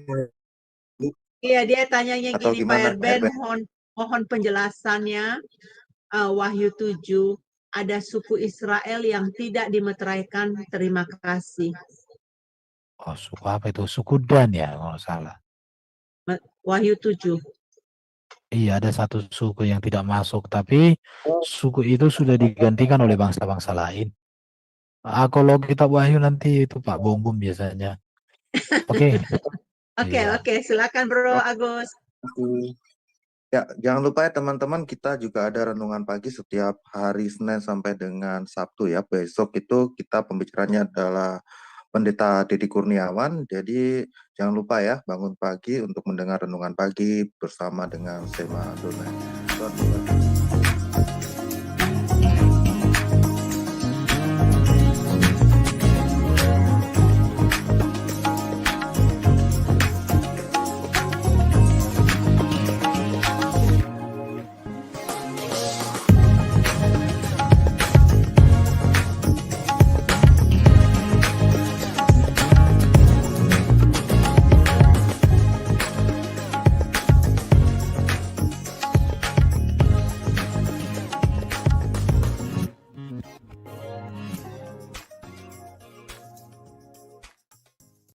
Iya, dia tanyanya atau gini, Pak gimana Pak Erben, Erben? mohon penjelasannya. Wahyu 7, ada suku Israel yang tidak dimeteraikan. Terima kasih. Oh, suku apa itu? Suku Dan ya, kalau nggak salah. Wahyu 7. Iya, ada satu suku yang tidak masuk, tapi suku itu sudah digantikan oleh bangsa-bangsa lain. Kalau kita Wahyu nanti itu Pak Bom Bom biasanya. Oke, iya. Oke, silakan Bro Agus. Ya, jangan lupa ya teman-teman, kita juga ada renungan pagi setiap hari Senin sampai dengan Sabtu ya. Besok itu kita pembicaranya adalah Pendeta Deddy Kurniawan. Jadi jangan lupa ya bangun pagi untuk mendengar renungan pagi bersama dengan Sema Adonai. Tuhan memberkati.